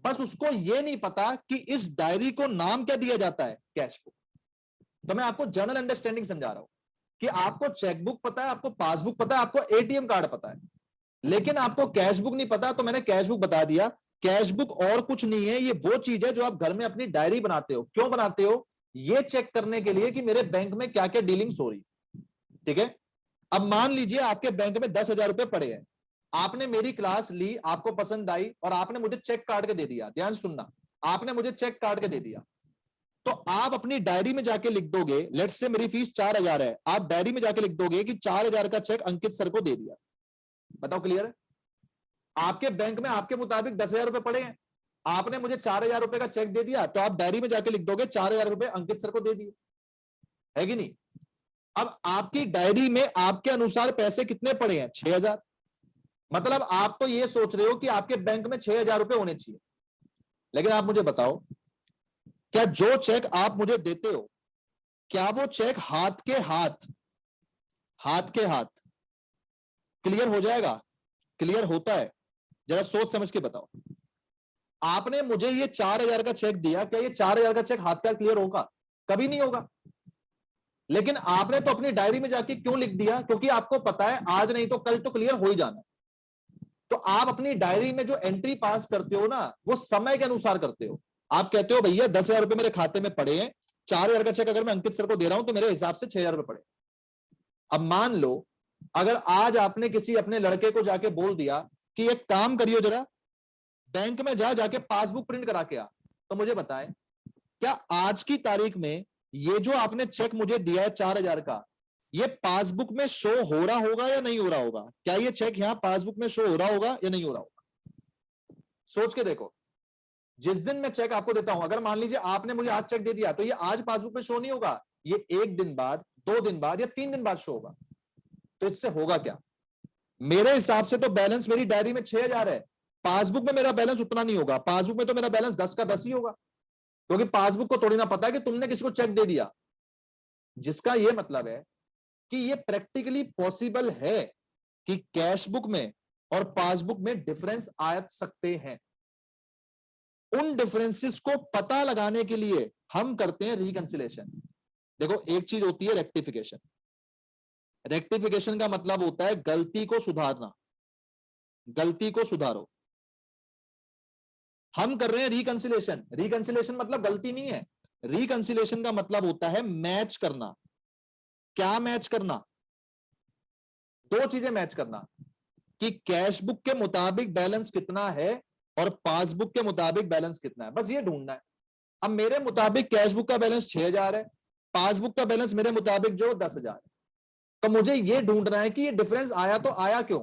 बस उसको ये नहीं पता कि इस डायरी को नाम क्या दिया जाता है, कैश बुक। तो मैं आपको जनरल अंडरस्टैंडिंग समझा रहा हूं कि आपको चेकबुक पता है, आपको पासबुक पता है, आपको एटीएम कार्ड पता है, लेकिन आपको कैश बुक नहीं पता। तो मैंने कैश बुक बता दिया। कैश बुक और कुछ नहीं है, ये वो चीज है जो आप घर में अपनी डायरी बनाते हो। क्यों बनाते हो? ये चेक करने के लिए कि मेरे बैंक में क्या क्या डीलिंग्स हो रही। ठीक है, अब मान लीजिए आपके बैंक में 10,000 रुपए पड़े हैं। आपने मेरी क्लास ली, आपको पसंद आई और आपने मुझे चेक काट के दे दिया। ध्यान सुनना, आपने मुझे चेक काट के दे दिया तो आप अपनी डायरी में जाके लिख दोगे, लेट्स से मेरी फीस 4,000 है, आप डायरी में जाके लिख दोगे कि 4,000 का चेक अंकित सर को दे दिया। बताओ क्लियर है? आपके बैंक में आपके मुताबिक 10,000 रुपए पड़े हैं, आपने मुझे 4,000 रुपए का चेक दे दिया तो आप डायरी में जाके लिख दोगे 4,000 रुपए अंकित सर को दे दिए, है कि नहीं? अब आपकी डायरी में आपके अनुसार पैसे कितने पड़े हैं? 6,000। मतलब आप तो ये सोच रहे हो कि आपके बैंक में 6,000 रुपए होने चाहिए। लेकिन आप मुझे बताओ, क्या जो चेक आप मुझे देते हो, क्या वो चेक हाथ के हाथ, हाथ के हाथ क्लियर हो जाएगा? क्लियर होता है? जरा सोच समझ के बताओ। आपने मुझे ये 4,000 का चेक दिया, क्या ये 4,000 का चेक हाथ का क्लियर होगा? कभी नहीं होगा। लेकिन आपने तो अपनी डायरी में जाके क्यों लिख दिया? क्योंकि आपको पता है आज नहीं तो कल तो क्लियर हो ही जाना है। तो आप अपनी डायरी में जो एंट्री पास करते हो ना, वो समय के अनुसार करते हो। आप कहते हो भैया 10,000 रुपए मेरे खाते में पड़े हैं, 4,000 का चेक अगर मैं अंकित सर को दे रहा हूं तो मेरे हिसाब से 6,000 रुपए पड़े। अब मान लो अगर आज आपने किसी अपने लड़के को जाके बोल दिया कि एक काम करियो, जरा बैंक में जाके पासबुक प्रिंट करा के आ, तो मुझे बताएं, क्या आज की तारीख में ये जो आपने चेक मुझे दिया है 4,000 का, ये पासबुक में शो हो रहा होगा या नहीं हो रहा होगा? क्या ये चेक यहां पासबुक में शो हो रहा होगा या नहीं हो रहा होगा? सोच के देखो। जिस दिन मैं चेक आपको देता हूं, अगर मान लीजिए आपने मुझे आज चेक दे दिया तो ये आज पासबुक में शो नहीं होगा, ये 1 दिन बाद, 2 दिन बाद या 3 दिन बाद शो होगा। तो इससे होगा क्या? मेरे हिसाब से तो बैलेंस मेरी डायरी में 6,000 है, पासबुक में मेरा बैलेंस उतना नहीं होगा। पासबुक में तो मेरा बैलेंस 10 का 10 ही होगा, क्योंकि पासबुक को थोड़ी ना पता है कि तुमने किसी को चेक दे दिया। जिसका यह मतलब है कि यह प्रैक्टिकली पॉसिबल है कि कैश बुक में और पासबुक में डिफरेंस आ सकते हैं। उन डिफरेंसेस को पता लगाने के लिए हम करते हैं रिकंसिलेशन। देखो, एक चीज होती है रेक्टिफिकेशन। रेक्टिफिकेशन का मतलब होता है गलती को सुधारना, गलती को सुधारो। हम कर रहे हैं रिकंसिलेशन। रिकंसिलेशन मतलब गलती नहीं है, रिकंसिलेशन का मतलब होता है मैच करना। क्या मैच करना? दो चीजें मैच करना। कि कैश बुक के मुताबिक बैलेंस कितना है और पासबुक के मुताबिक बैलेंस कितना है, बस ये ढूंढना है। अब मेरे मुताबिक कैश बुक का बैलेंस 6,000 है, पासबुक का बैलेंस मेरे मुताबिक जो 10,000 है, तो मुझे ये ढूंढना है कि ये डिफरेंस आया तो आया क्यों।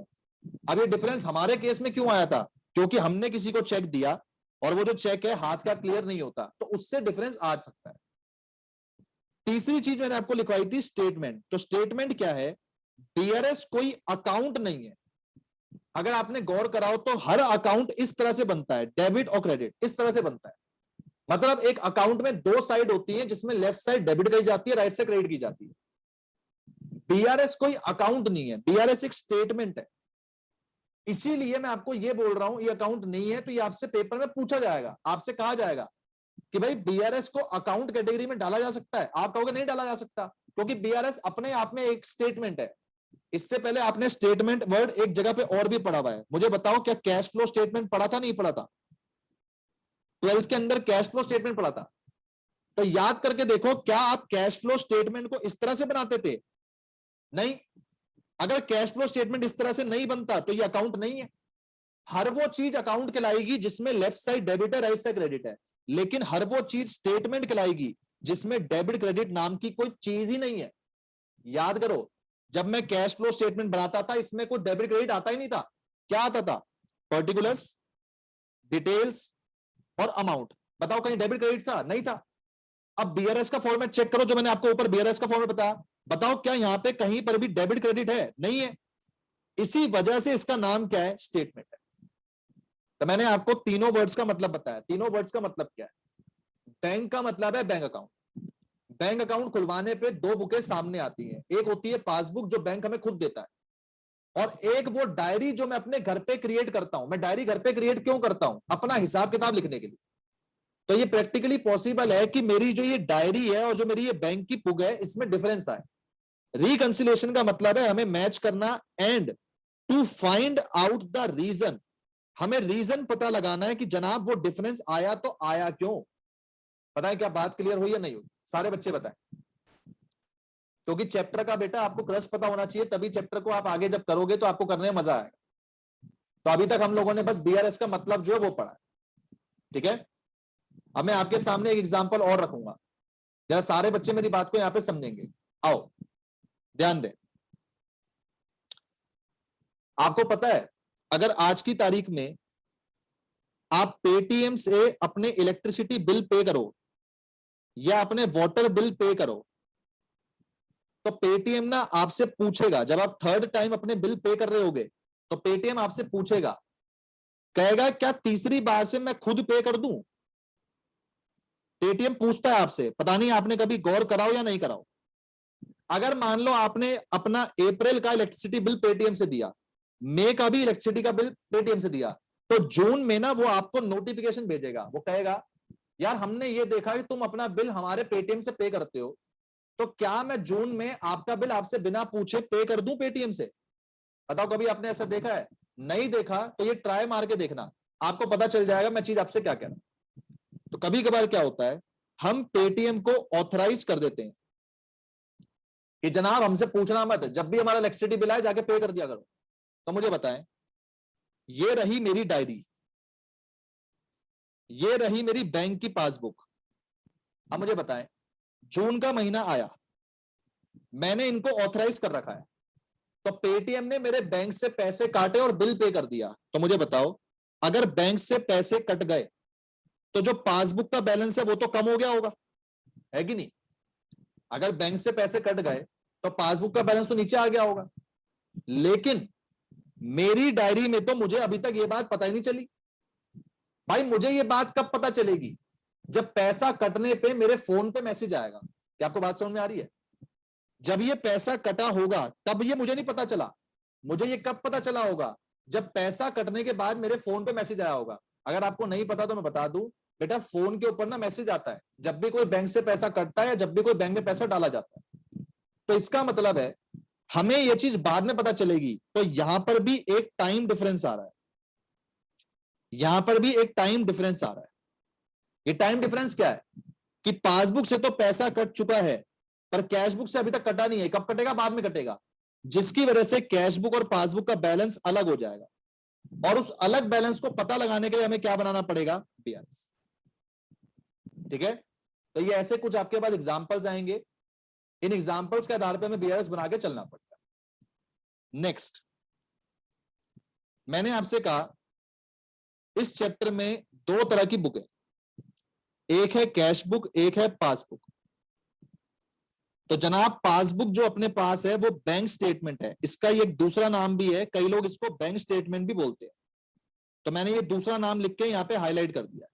अब ये डिफरेंस हमारे केस में क्यों आया था, क्योंकि हमने किसी को चेक दिया और वो जो चेक है हाथ का क्लियर नहीं होता, तो उससे डिफरेंस आ सकता है। तीसरी चीज मैंने आपको लिखवाई थी स्टेटमेंट, तो स्टेटमेंट क्या है, बीआरएस कोई अकाउंट नहीं है। अगर आपने गौर कराओ तो हर अकाउंट इस तरह से बनता है, डेबिट और क्रेडिट इस तरह से बनता है। मतलब एक अकाउंट में दो साइड होती है, जिसमें लेफ्ट साइड डेबिट की जाती है, राइट साइड क्रेडिट की जाती है। बीआरएस कोई अकाउंट नहीं है, बीआरएस एक स्टेटमेंट है। इसीलिए मैं आपको ये बोल रहा हूं ये अकाउंट नहीं है, तो ये आपसे पेपर में पूछा जाएगा, आपसे कहा जाएगा कि भाई बीआरएस को अकाउंट कैटेगरी में डाला जा सकता है, आप कहोगे नहीं डाला जा सकता, क्योंकि बीआरएस अपने आप में एक स्टेटमेंट है। इससे पहले आपने स्टेटमेंट वर्ड एक जगह पे और भी पढ़ा हुआ है, मुझे बताओ क्या कैश फ्लो स्टेटमेंट पढ़ा था, नहीं पढ़ा था? 12th के अंदर कैश फ्लो स्टेटमेंट पढ़ा था, तो याद करके देखो क्या आप कैश फ्लो स्टेटमेंट को इस तरह से बनाते थे? नहीं। अगर कैश फ्लो स्टेटमेंट इस तरह से नहीं बनता तो ये अकाउंट नहीं है। हर वो चीज अकाउंट कहलाएगी जिसमें लेफ्ट साइड डेबिट है, राइट साइड क्रेडिट है, लेकिन हर वो चीज स्टेटमेंट कहलाएगी जिसमें डेबिट क्रेडिट नाम की कोई चीज ही नहीं है। याद करो, जब मैं कैश फ्लो स्टेटमेंट बनाता था इसमें कोई डेबिट क्रेडिट आता ही नहीं था। क्या आता था? पर्टिकुलर्स, डिटेल्स और अमाउंट। बताओ कहीं डेबिट क्रेडिट था? नहीं था। अब बीआरएस का फॉर्मेट चेक करो, जो मैंने आपको ऊपर बीआरएस का फॉर्मेट बताया, बताओ क्या यहां पे कहीं पर भी डेबिट क्रेडिट है? नहीं है। इसी वजह से इसका नाम क्या है? स्टेटमेंट है। तो मैंने आपको तीनों वर्ड्स का मतलब बताया। तीनों वर्ड्स का मतलब क्या है? बैंक का मतलब है बैंक अकाउंट। बैंक अकाउंट खुलवाने पे दो बुकें सामने आती हैं, एक होती है पासबुक जो बैंक हमें खुद देता है, और एक वो डायरी जो मैं अपने घर पे क्रिएट करता हूं। मैं डायरी घर पे क्रिएट क्यों करता हूं? अपना हिसाब किताब लिखने के लिए। तो ये प्रैक्टिकली पॉसिबल है कि मेरी जो ये डायरी है और जो मेरी ये बैंक की बुक है इसमें डिफरेंस आए। रिकंसिलिएशन का मतलब है हमें मैच करना, and to find out the reason, हमें रीजन पता लगाना है कि जनाब वो डिफरेंस आया तो आया क्यों। पता है क्या बात क्लियर हुई या नहीं हुई? सारे बच्चे बताएं। क्योंकि चैप्टर का बेटा आपको क्रस पता होना चाहिए, तभी चैप्टर को आप आगे जब करोगे तो आपको करने में मजा आएगा। तो अभी तक हम लोगों ने बस बीआरएस का मतलब जो है वो पढ़ा, ठीक है। अब मैं आपके सामने एक एग्जांपल और रखूंगा, जरा सारे बच्चे मेरी बात को यहां पे समझेंगे। आओ ध्यान दें। आपको पता है अगर आज की तारीख में आप पेटीएम से अपने इलेक्ट्रिसिटी बिल पे करो या अपने वाटर बिल पे करो, तो पेटीएम ना आपसे पूछेगा, जब आप थर्ड टाइम अपने बिल पे कर रहे होगे तो पेटीएम आपसे पूछेगा, कहेगा क्या तीसरी बार से मैं खुद पे कर दूं? पेटीएम पूछता है आपसे, पता नहीं आपने कभी गौर कराओ या नहीं कराओ। अगर मान लो आपने अपना अप्रैल का इलेक्ट्रिसिटी बिल पेटीएम से दिया, मई का भी इलेक्ट्रिसिटी का बिल पेटीएम से दिया, तो जून में ना वो आपको नोटिफिकेशन भेजेगा। वो कहेगा यार हमने ये देखा कि तुम अपना बिल हमारे पेटीएम से पे करते हो, तो क्या मैं जून में आपका बिल आपसे बिना पूछे पे कर दूं पेटीएम से? बताओ कभी आपने ऐसा देखा है? नहीं देखा तो ये ट्राई मार के देखना, आपको पता चल जाएगा मैं चीज आपसे क्या कह रहा हूं। तो कभी कभार क्या होता है, हम पेटीएम को ऑथराइज कर देते हैं कि जनाब हमसे पूछना मत, जब भी हमारा इलेक्ट्रिसिटी बिल आए जाके पे कर दिया करो। तो मुझे बताएं, ये रही मेरी डायरी, ये रही मेरी बैंक की पासबुक। अब मुझे बताएं, जून का महीना आया, मैंने इनको ऑथराइज कर रखा है, तो पेटीएम ने मेरे बैंक से पैसे काटे और बिल पे कर दिया। तो मुझे बताओ अगर बैंक से पैसे कट गए तो जो पासबुक का बैलेंस है वो तो कम हो गया होगा, है कि नहीं? अगर बैंक से पैसे कट गए तो पासबुक का बैलेंस तो नीचे आ गया होगा, लेकिन मेरी डायरी में तो मुझे अभी तक ये बात पता ही नहीं चली। भाई मुझे ये बात कब पता चलेगी? जब पैसा कटने पे मेरे फोन पे मैसेज आएगा। क्या आपको बात समझ में आ रही है? जब ये पैसा कटा होगा तब ये मुझे नहीं पता चला। मुझे ये कब पता चला होगा? जब पैसा कटने के बाद मेरे फोन पे मैसेज आया होगा। अगर आपको नहीं पता तो मैं बता दूं, बेटा फोन के ऊपर ना मैसेज आता है जब भी कोई बैंक से पैसा कटता है या जब भी कोई बैंक में पैसा डाला जाता है। तो इसका मतलब है हमें यह चीज बाद में पता चलेगी। तो यहां पर भी एक टाइम डिफरेंस आ रहा है, यहां पर भी एक टाइम डिफरेंस आ रहा है। ये टाइम डिफरेंस क्या है कि पासबुक से तो पैसा कट चुका है पर कैश बुक से अभी तक कटा नहीं है। कब कटेगा? बाद में कटेगा। जिसकी वजह से कैश बुक और पासबुक का बैलेंस अलग हो जाएगा, और उस अलग बैलेंस को पता लगाने के लिए हमें क्या बनाना पड़ेगा, बीआरएस। ठीक है, तो ये ऐसे कुछ आपके पास एग्जांपल्स आएंगे, इन एग्जांपल्स के आधार पर हमें बीआरएस बना के चलना पड़ेगा। नेक्स्ट, मैंने आपसे कहा इस चैप्टर में दो तरह की बुक है, एक है कैश बुक, एक है पासबुक। तो जनाब पासबुक जो अपने पास है वो बैंक स्टेटमेंट है, इसका ये एक दूसरा नाम भी है, कई लोग इसको बैंक स्टेटमेंट भी बोलते हैं, तो मैंने ये दूसरा नाम लिख के यहां पे हाईलाइट कर दिया।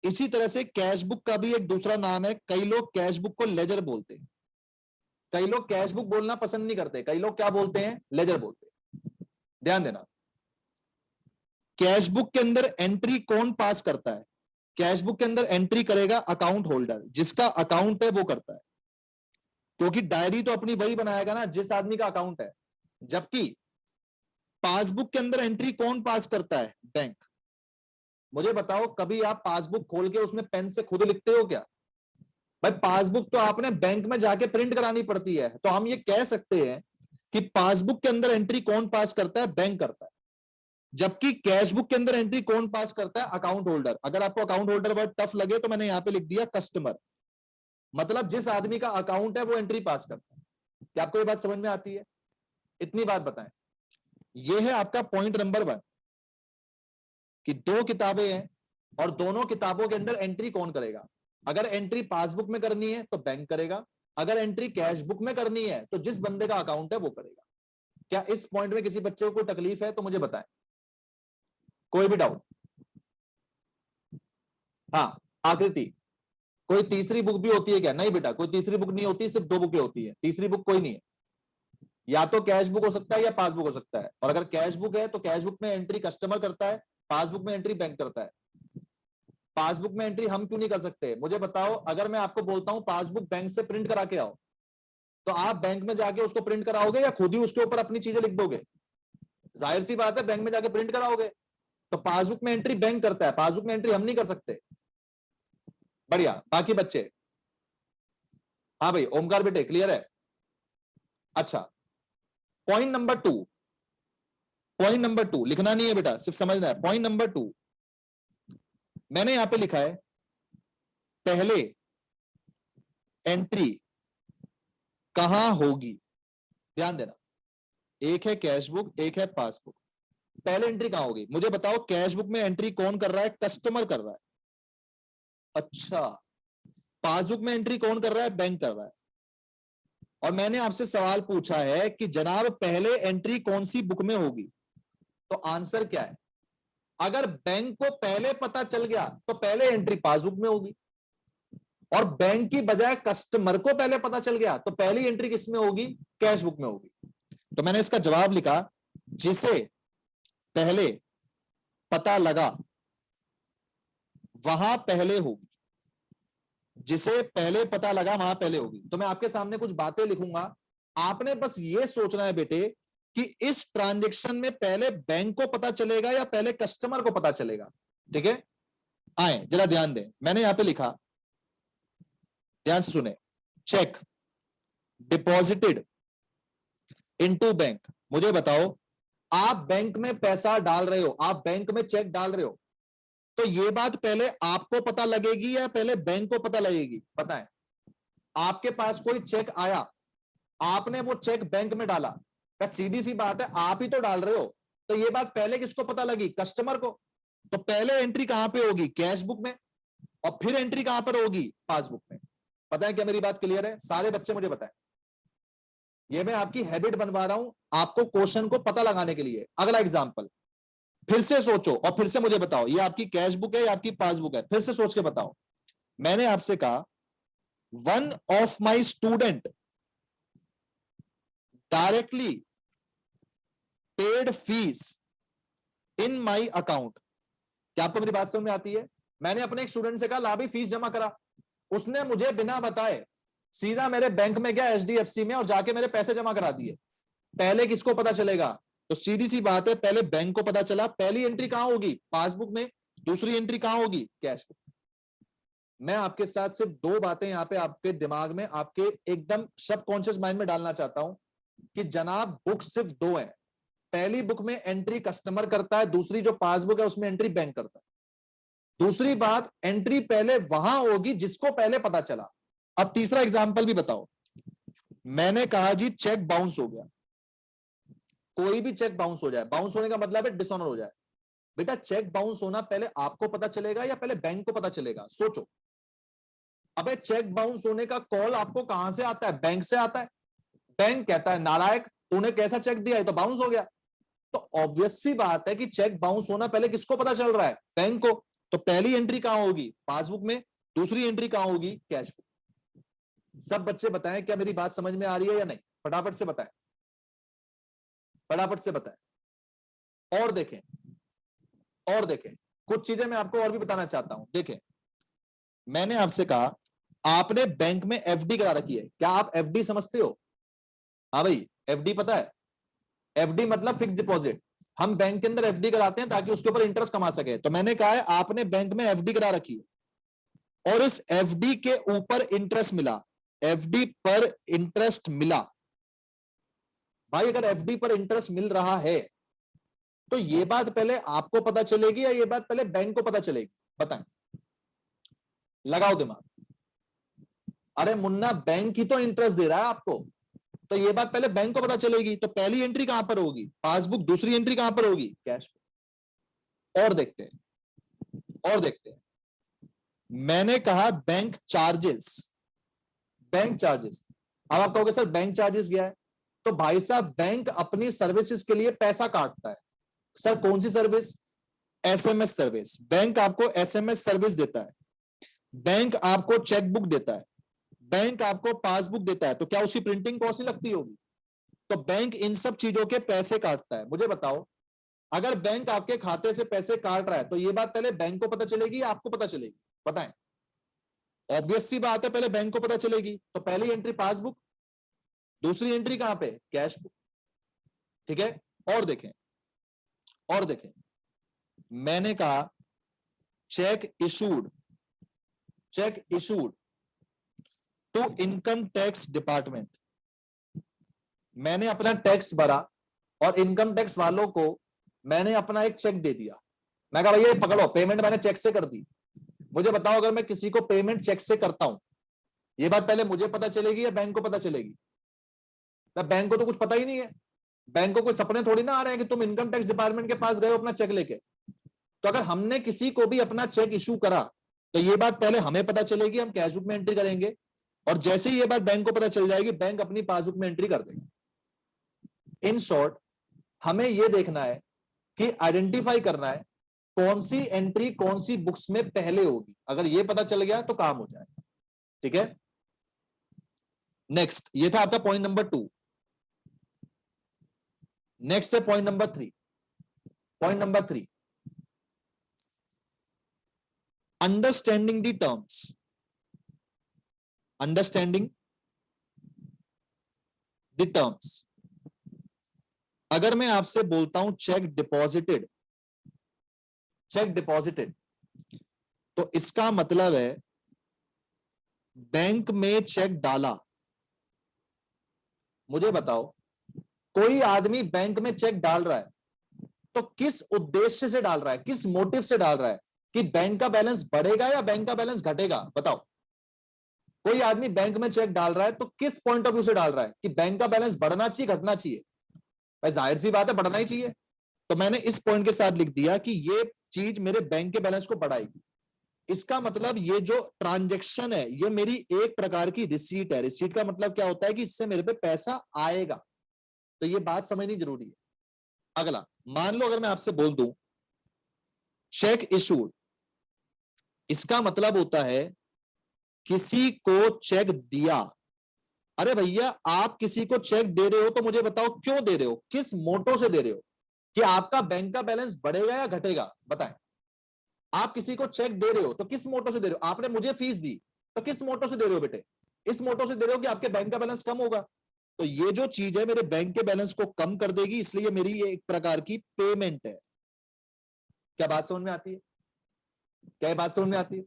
इसी तरह से कैश बुक का भी एक दूसरा नाम है, कई लोग कैश बुक को लेजर बोलते हैं, कई लोग कैश बुक बोलना पसंद नहीं करते, कई लोग क्या बोलते हैं, लेजर बोलते हैं। ध्यान देना, कैश बुक के अंदर एंट्री कौन पास करता है, कैश बुक के अंदर एंट्री करेगा अकाउंट होल्डर, जिसका अकाउंट है वो करता है, क्योंकि डायरी तो अपनी वही बनाएगा ना जिस आदमी का अकाउंट है। जबकि पासबुक के अंदर एंट्री कौन पास करता है, बैंक। मुझे बताओ कभी आप पासबुक खोल के उसमें पेन से खुद लिखते हो क्या? भाई पासबुक तो आपने बैंक में जाके प्रिंट करानी पड़ती है, तो हम ये कह सकते हैं कि पासबुक के अंदर एंट्री कौन पास करता है, बैंक करता है। जबकि कैश बुक के अंदर एंट्री कौन पास करता है, अकाउंट होल्डर। अगर आपको अकाउंट होल्डर वर्ड टफ लगे तो मैंने यहां पे लिख दिया कस्टमर, मतलब जिस आदमी का अकाउंट है वो एंट्री पास करता है। क्या आपको ये बात समझ में आती है? इतनी बात बताएं। ये है आपका पॉइंट नंबर 1 कि दो किताबें हैं और दोनों किताबों के अंदर एंट्री कौन करेगा। अगर एंट्री पासबुक में करनी है तो बैंक करेगा, अगर एंट्री कैश बुक में करनी है तो जिस बंदे का अकाउंट है वो करेगा। क्या इस पॉइंट में किसी बच्चे को कोई तकलीफ है तो मुझे बताएं, कोई भी डाउट? हाँ, आकृति, कोई तीसरी बुक भी होती है क्या? नहीं बेटा, कोई तीसरी बुक नहीं होती, सिर्फ 2 बुकें होती है, तीसरी बुक कोई नहीं है। या तो कैश बुक हो सकता है या पासबुक हो सकता है, और अगर कैश बुक है तो कैश बुक में एंट्री कस्टमर करता है, पासबुक में एंट्री बैंक करता है। पासबुक में एंट्री हम क्यों नहीं कर सकते, मुझे बताओ। अगर मैं आपको बोलता हूं पासबुक बैंक से प्रिंट करा के आओ, तो आप बैंक में जाके उसको प्रिंट कराओगे या खुद ही उसके ऊपर अपनी चीजें लिख दोगे? जाहिर सी बात है बैंक में जाके प्रिंट कराओगे। तो पासबुक में एंट्री बैंक करता है, पासबुक में एंट्री हम नहीं कर सकते। बढ़िया, बाकी बच्चे? हाँ भाई ओमकार बेटे क्लियर है? अच्छा, पॉइंट नंबर 2, पॉइंट नंबर 2 लिखना नहीं है बेटा, सिर्फ समझना है। पॉइंट नंबर 2 मैंने यहां पे लिखा है, पहले एंट्री कहां होगी। ध्यान देना, एक है कैश बुक, एक है पासबुक। पहले एंट्री कहां होगी मुझे बताओ। कैश बुक में एंट्री कौन कर रहा है, कस्टमर कर रहा है। अच्छा, पासबुक में एंट्री कौन कर रहा है, बैंक कर रहा है। और मैंने आपसे सवाल पूछा है कि जनाब पहले एंट्री कौन सी बुक में होगी, तो आंसर क्या है? अगर बैंक को पहले पता चल गया तो पहले एंट्री पासबुक में होगी, और बैंक की बजाय कस्टमर को पहले पता चल गया तो पहली एंट्री किस में होगी, कैश बुक में होगी। तो मैंने इसका जवाब लिखा, जिसे पहले पता लगा वहां पहले होगी, जिसे पहले पता लगा वहां पहले होगी। तो मैं आपके सामने कुछ बातें लिखूंगा, आपने बस ये सोचना है बेटे कि इस ट्रांजैक्शन में पहले बैंक को पता चलेगा या पहले कस्टमर को पता चलेगा। ठीक है, आए जरा ध्यान दें, मैंने यहां पे लिखा, ध्यान से सुने, चेक डिपॉजिटेड इनटू बैंक। मुझे बताओ, आप बैंक में पैसा डाल रहे हो, आप बैंक में चेक डाल रहे हो, तो ये बात पहले आपको पता लगेगी या पहले बैंक को पता लगेगी? पता है, आपके पास कोई चेक आया, आपने वो चेक बैंक में डाला, सीधी सी बात है आप ही तो डाल रहे हो, तो ये बात पहले किसको पता लगी, कस्टमर को। तो पहले एंट्री कहां पे होगी, कैश बुक में, और फिर एंट्री कहां पर होगी, पासबुक में। पता है क्या मेरी बात क्लियर है? सारे बच्चे मुझे बताएं। ये मैं आपकी हैबिट बनवा रहा हूं आपको क्वेश्चन को पता लगाने के लिए। अगला एग्जांपल, फिर से सोचो और फिर से मुझे बताओ, ये आपकी कैश बुक है या आपकी पासबुक है, फिर से सोच के बताओ। मैंने आपसे कहा, one of my student directly paid fees in my account. क्या आपको मेरी बात समझ में आती है? मैंने अपने एक स्टूडेंट से कहा ला भी फीस जमा करा, उसने मुझे बिना बताए सीधा मेरे बैंक में गया एचडीएफसी में और जाके मेरे पैसे जमा करा दिए। पहले किसको पता चलेगा? तो सीधी सी बात है, पहले बैंक को पता चला। पहली एंट्री कहां होगी, पासबुक में, दूसरी एंट्री कहां होगी, कैश बुक। मैं आपके साथ सिर्फ 2 बातें यहां पे आपके दिमाग में, आपके एकदम सबकॉन्शियस माइंड में डालना चाहता हूं। कि जनाब बुक सिर्फ दो है, पहली बुक में एंट्री कस्टमर करता है, दूसरी जो पासबुक है उसमें एंट्री बैंक करता है। दूसरी बात, एंट्री पहले वहां होगी जिसको पहले पता चला। अब तीसरा एग्जांपल भी बताओ। मैंने कहा जी चेक बाउंस हो गया, कोई भी चेक बाउंस हो जाए, बाउंस होने का मतलब है डिसऑनर हो जाए। बेटा चेक बाउंस होना पहले आपको पता चलेगा या पहले बैंक को पता चलेगा? सोचो। अबे चेक बाउंस होने का कॉल आपको कहां से आता है? बैंक से आता है। बैंक कहता है नालायक तूने कैसा चेक दिया, ये तो बाउंस हो गया। तो ऑब्वियस सी बात है कि चेक बाउंस होना पहले किसको पता चल रहा है? बैंक को। तो पहली एंट्री कहां होगी? पासबुक में। दूसरी एंट्री कहां होगी? Cash book. सब बच्चे बताएं क्या मेरी बात समझ में आ रही है या नहीं? फटाफट से बताएं, फटाफट से बताएं। और देखें, और देखें, कुछ चीजें मैं आपको और भी बताना चाहता हूं। देखें, मैंने आपसे कहा आपने बैंक में एफडी करा रखी है। क्या आप एफडी समझते हो? हाँ भाई, एफडी पता है? एफडी मतलब फिक्स डिपॉजिट। हम बैंक के अंदर एफडी कराते हैं ताकि उसके ऊपर इंटरेस्ट कमा सके। तो मैंने कहा है आपने बैंक में एफडी करा रखी है और इस एफडी के ऊपर इंटरेस्ट मिला, एफडी पर इंटरेस्ट मिला। भाई अगर एफडी पर इंटरेस्ट मिल रहा है तो ये बात पहले आपको पता चलेगी या ये बात पहले बैंक को पता चलेगी? बताएं, लगाओ दिमाग। अरे मुन्ना, बैंक ही तो इंटरेस्ट दे रहा है आपको, तो ये बात पहले बैंक को पता चलेगी। तो पहली एंट्री कहां पर होगी? पासबुक। दूसरी एंट्री कहां पर होगी? Cash book. और देखते हैं, और देखते हैं। मैंने कहा बैंक चार्जेस, बैंक चार्जेस। अब आप कहोगे सर बैंक चार्जेस गया है, तो भाई साहब बैंक अपनी सर्विसेज के लिए पैसा काटता है। सर कौन सी सर्विस? SMS service. बैंक आपको एसएमएस सर्विस देता है, बैंक आपको चेकबुक देता है, बैंक आपको पासबुक देता है। तो क्या उसकी प्रिंटिंग कॉस्ट नहीं लगती होगी? तो बैंक इन सब चीजों के पैसे काटता है। मुझे बताओ, अगर बैंक आपके खाते से पैसे काट रहा है तो ये बात पहले बैंक को पता चलेगी या आपको पता चलेगी? बताएं। ऑब्वियस सी बात है पहले बैंक को पता चलेगी। तो पहली एंट्री पासबुक, दूसरी एंट्री कहां पे? Cash book. ठीक है। और देखें, और देखें, मैंने कहा cheque issued, cheque issued to income tax department. मैंने अपना टैक्स भरा और इनकम टैक्स वालों को मैंने अपना एक चेक दे दिया। मैं कहा भैया ये पकड़ो, पेमेंट मैंने चेक से कर दी। मुझे बताओ, अगर मैं किसी को पेमेंट चेक से करता हूं, ये बात पहले मुझे पता चलेगी या बैंक को पता चलेगी? बैंक को तो कुछ पता ही नहीं है। बैंक को कोई सपने थोड़ी ना आ रहे हैं कि तुम इनकम टैक्स डिपार्टमेंट के पास गए हो अपना चेक लेके। तो अगर हमने किसी को भी अपना चेक इशू करा तो ये बात पहले हमें पता चलेगी, हम कैश बुक में एंट्री करेंगे, और जैसे ही ये बात बैंक को पता चल जाएगी बैंक अपनी पासबुक में एंट्री कर देगा। इन शॉर्ट, हमें यह देखना है कि आइडेंटिफाई करना है कौन सी एंट्री कौन सी बुक्स में पहले होगी। अगर ये पता चल गया तो काम हो जाएगा। ठीक है। नेक्स्ट, ये था आपका पॉइंट नंबर 2। नेक्स्ट है point number 3। Point number 3, understanding the terms, understanding the terms. अगर मैं आपसे बोलता हूं चेक डिपॉजिटेड, चेक डिपॉजिटेड, तो इसका मतलब है बैंक में चेक डाला। मुझे बताओ, कोई आदमी बैंक में चेक डाल रहा है तो किस उद्देश्य से डाल रहा है, किस मोटिव से डाल रहा है? कि बैंक का बैलेंस बढ़ेगा या बैंक का बैलेंस घटेगा? बताओ। कोई आदमी बैंक में चेक डाल रहा है तो किस पॉइंट ऑफ व्यू से डाल रहा है? कि बैंक का बैलेंस बढ़ना चाहिए, घटना चाहिए? भाई जाहिर सी बात है बढ़ना ही चाहिए। तो मैंने इस पॉइंट के साथ लिख दिया कि ये चीज मेरे बैंक के बैलेंस को बढ़ाएगी। इसका मतलब ये जो ट्रांजैक्शन है ये मेरी एक प्रकार की रिसीट है। रिसीट का मतलब क्या होता है? कि इससे मेरे पे पैसा आएगा। तो ये बात समझनी जरूरी है। अगला, मान लो अगर मैं आपसे बोल दूं चेक इशूड, इसका मतलब होता है किसी को चेक दिया। अरे भैया आप किसी को चेक दे रहे हो तो मुझे बताओ क्यों दे रहे हो, किस मोटो से दे रहे हो? कि आपका बैंक का बैलेंस बढ़ेगा या घटेगा? बताएं। आप किसी को चेक दे रहे हो तो किस मोटो से दे रहे हो? आपने मुझे फीस दी तो किस मोटो से दे रहे हो बेटे? इस मोटो से दे रहे हो कि आपके बैंक का बैलेंस कम होगा। तो ये जो चीज है मेरे बैंक के बैलेंस को कम कर देगी, इसलिए मेरी ये एक प्रकार की पेमेंट है। क्या बात समझ में आती है? क्या बात समझ में आती है?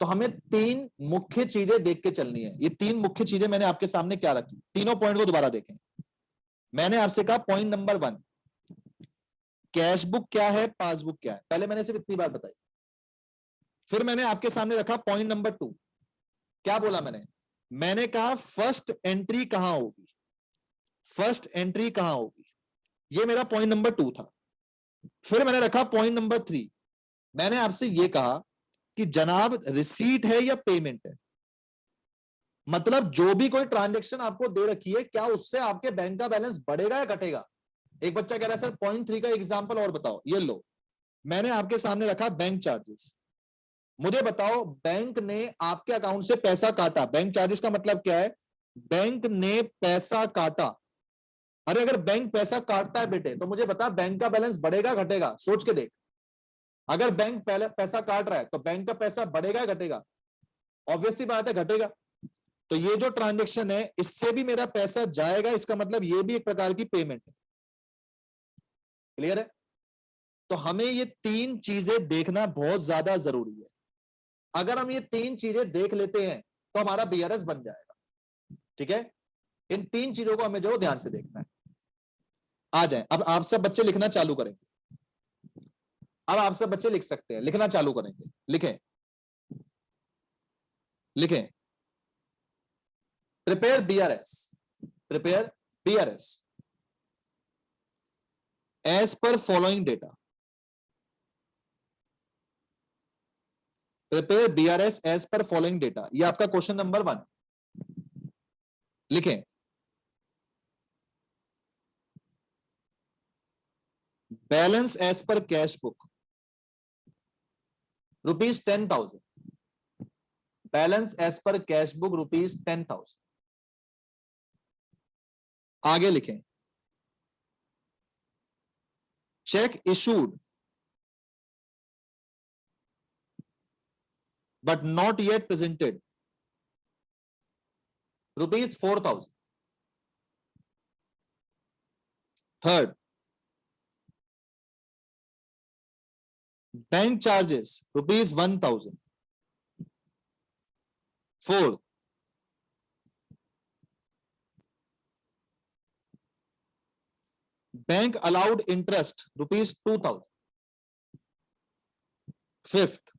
तो हमें 3 मुख्य चीजें देख के चलनी है। ये 3 मुख्य चीजें मैंने आपके सामने क्या रखी, तीनों पॉइंट को दोबारा देखें। मैंने आपसे कहा पॉइंट नंबर 1 कैश बुक क्या है, पासबुक क्या है, पहले मैंने सिर्फ इतनी बात बताई। फिर मैंने आपके सामने रखा पॉइंट नंबर 2। क्या बोला मैंने कहा फर्स्ट एंट्री कहां होगी, फर्स्ट एंट्री कहां होगी, ये मेरा पॉइंट नंबर 2 था। फिर मैंने रखा पॉइंट नंबर 3। मैंने आपसे ये कहा कि जनाब रिसीट है या पेमेंट है, मतलब जो भी कोई ट्रांजैक्शन आपको दे रखी है क्या उससे आपके बैंक का बैलेंस बढ़ेगा या घटेगा। एक बच्चा कह रहा है सर पॉइंट 3 का एग्जांपल और बताओ। ये लो, मैंने आपके सामने रखा बैंक चार्जेस। मुझे बताओ बैंक ने आपके अकाउंट से पैसा काटा, बैंक चार्जेस का मतलब क्या है, बैंक ने पैसा काटा। अरे अगर बैंक पैसा काटता है बेटे तो मुझे बता बैंक का बैलेंस बढ़ेगा घटेगा, सोच के देख। अगर बैंक पहले पैसा काट रहा है तो बैंक का पैसा बढ़ेगा या घटेगा, ऑब्वियसली बात है घटेगा। तो ये जो ट्रांजैक्शन है इससे भी मेरा पैसा जाएगा, इसका मतलब ये भी एक प्रकार की पेमेंट है। क्लियर है। तो हमें ये 3 चीजें देखना बहुत ज्यादा जरूरी है। अगर हम ये 3 चीजें देख लेते हैं तो हमारा बीआरएस बन जाएगा। ठीक है, इन 3 चीजों को हमें जो ध्यान से देखना है। आ जाए, अब आप सब बच्चे लिखना चालू करेंगे। अब आप सब बच्चे लिख सकते हैं, लिखना चालू करेंगे। लिखें लिखें, prepare BRS, prepare BRS as per following data, prepare BRS as per following data. ये आपका क्वेश्चन नंबर 1। लिखें, balance as per cash book ₹10,000, balance as per cash book ₹10,000। आगे लिखें, cheque issued but not yet presented ₹4,000। Third, bank charges ₹1,000। Fourth, bank allowed interest ₹2,000। Fifth,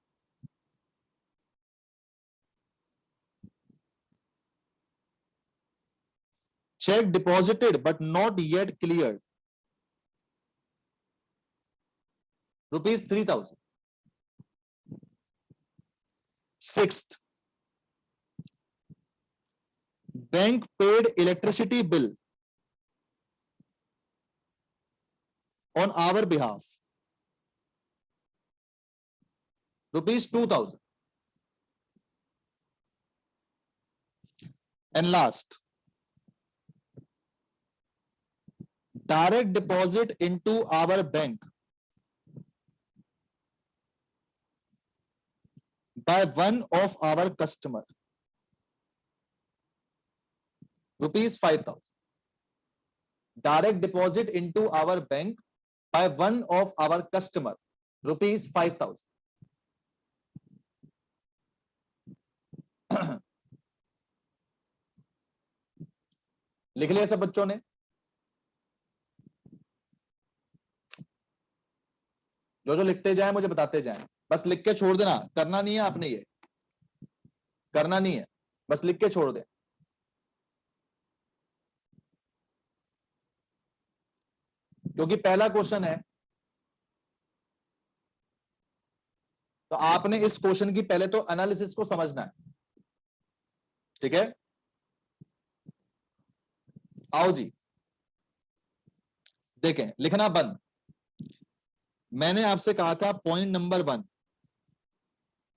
check deposited but not yet cleared ₹3,000। Sixth, bank paid electricity bill on our behalf ₹2,000। And last, direct deposit into our bank by one of our customer ₹5,000। Direct deposit into our bank by one of our customer ₹5,000। लिख लिया सब बच्चों ने। जो लिखते जाए मुझे बताते जाएं, बस लिख के छोड़ देना, करना नहीं है आपने, ये करना नहीं है, बस लिख के छोड़ दे। क्योंकि पहला क्वेश्चन है तो आपने इस क्वेश्चन की पहले तो एनालिसिस को समझना है। ठीक है, आओ जी देखें, लिखना बंद। मैंने आपसे कहा था पॉइंट नंबर 1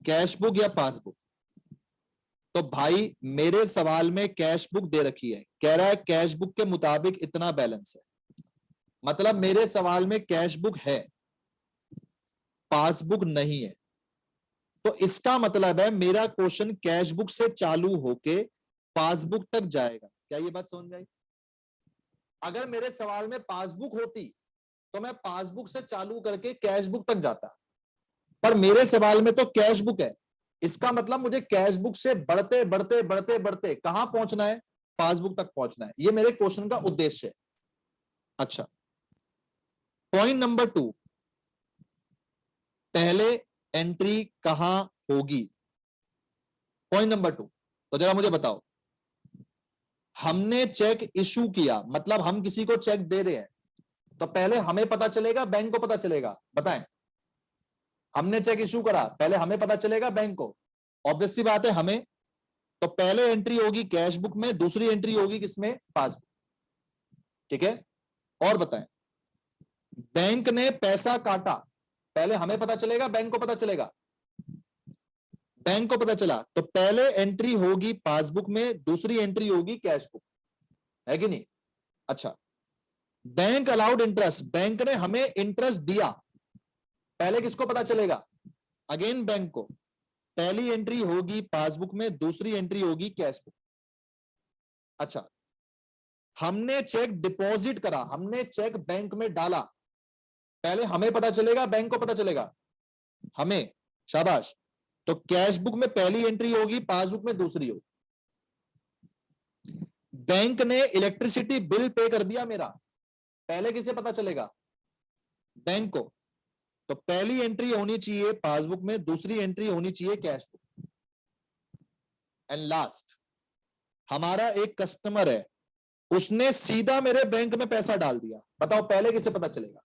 कैश बुक या पासबुक। तो भाई मेरे सवाल में कैश बुक दे रखी है, कह रहा है कैश बुक के मुताबिक इतना बैलेंस है, मतलब मेरे सवाल में कैश बुक है, पासबुक नहीं है। तो इसका मतलब है मेरा क्वेश्चन कैश बुक से चालू होके पासबुक तक जाएगा। क्या ये बात समझ में आई? अगर मेरे सवाल में पासबुक होती तो मैं पासबुक से चालू करके कैश बुक तक जाता, पर मेरे सवाल में तो कैश बुक है। इसका मतलब मुझे कैश बुक से बढ़ते बढ़ते बढ़ते बढ़ते कहां पहुंचना है, पासबुक तक पहुंचना है। ये मेरे क्वेश्चन का उद्देश्य है। अच्छा, पॉइंट नंबर 2, पहले एंट्री कहां होगी? पॉइंट नंबर 2, तो जरा मुझे बताओ, हमने चेक इशू किया, मतलब हम किसी को चेक दे रहे हैं, तो पहले हमें पता चलेगा बैंक को पता चलेगा? बताएं, हमने चेक इशू करा, पहले हमें पता चलेगा बैंक को? ऑब्वियस सी बात है हमें। तो पहले एंट्री होगी कैश बुक में, दूसरी एंट्री होगी किसमें? पासबुक। ठीक है, और बताएं, बैंक ने पैसा काटा, पहले हमें पता चलेगा बैंक को पता चलेगा? बैंक को पता चला, तो पहले एंट्री होगी पासबुक में, दूसरी एंट्री होगी कैश बुक, है कि नहीं? अच्छा, बैंक अलाउड इंटरेस्ट, बैंक ने हमें इंटरेस्ट दिया, पहले किसको पता चलेगा? अगेन बैंक को। पहली एंट्री होगी पासबुक में, दूसरी एंट्री होगी कैश बुक। अच्छा, हमने चेक डिपॉजिट करा, हमने चेक बैंक में डाला, पहले हमें पता चलेगा बैंक को पता चलेगा? हमें। शाबाश। तो कैश बुक में पहली एंट्री होगी, पासबुक में दूसरी होगी। बैंक ने इलेक्ट्रिसिटी बिल पे कर दिया मेरा, पहले किसे पता चलेगा? बैंक को। तो पहली एंट्री होनी चाहिए पासबुक में, दूसरी एंट्री होनी चाहिए कैश बुक। एंड लास्ट, हमारा एक कस्टमर है, उसने सीधा मेरे बैंक में पैसा डाल दिया, बताओ पहले किसे पता चलेगा?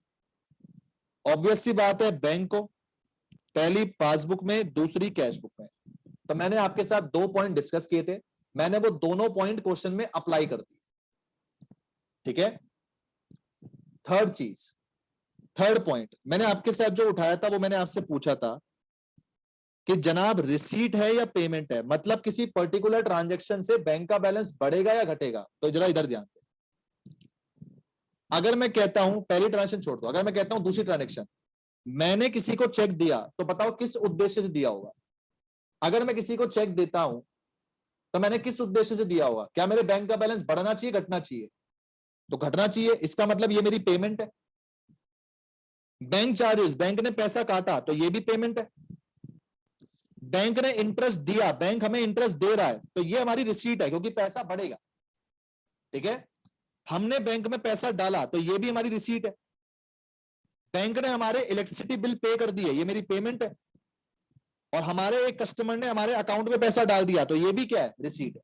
ऑब्वियस सी बात है बैंक को, पहली पासबुक में, दूसरी कैश बुक में। तो मैंने आपके साथ 2 पॉइंट डिस्कस किए थे, मैंने वो दोनों पॉइंट क्वेश्चन में अप्लाई कर दिए। ठीक है, थर्ड चीज, थर्ड पॉइंट मैंने आपके साथ जो उठाया था, वो मैंने आपसे पूछा था कि जनाब रिसीट है या पेमेंट है, मतलब किसी पर्टिकुलर ट्रांजैक्शन से बैंक का बैलेंस बढ़ेगा या घटेगा? तो जरा इधर ध्यान दें। अगर मैं कहता हूं, पहली ट्रांजैक्शन छोड़ दो, अगर मैं कहता हूं दूसरी ट्रांजैक्शन, मैंने किसी को चेक दिया, तो बताओ किस उद्देश्य से दिया होगा? अगर मैं किसी को चेक देता हूं, तो मैंने किस उद्देश्य से दिया होगा? क्या मेरे बैंक का बैलेंस बढ़ना चाहिए, घटना चाहिए? तो घटना चाहिए, इसका मतलब ये मेरी पेमेंट है। बैंक चार्जेस, बैंक ने पैसा काटा, तो ये भी पेमेंट है। बैंक ने इंटरेस्ट दिया, बैंक हमें इंटरेस्ट दे रहा है, तो ये हमारी रिसीट है, क्योंकि पैसा बढ़ेगा। ठीक है, हमने बैंक में पैसा डाला, तो ये भी हमारी रिसीट है। बैंक ने हमारे इलेक्ट्रिसिटी बिल पे कर दिए, ये मेरी पेमेंट है। और हमारे एक कस्टमर ने हमारे अकाउंट में पैसा डाल दिया, तो ये भी क्या है? रिसीट है।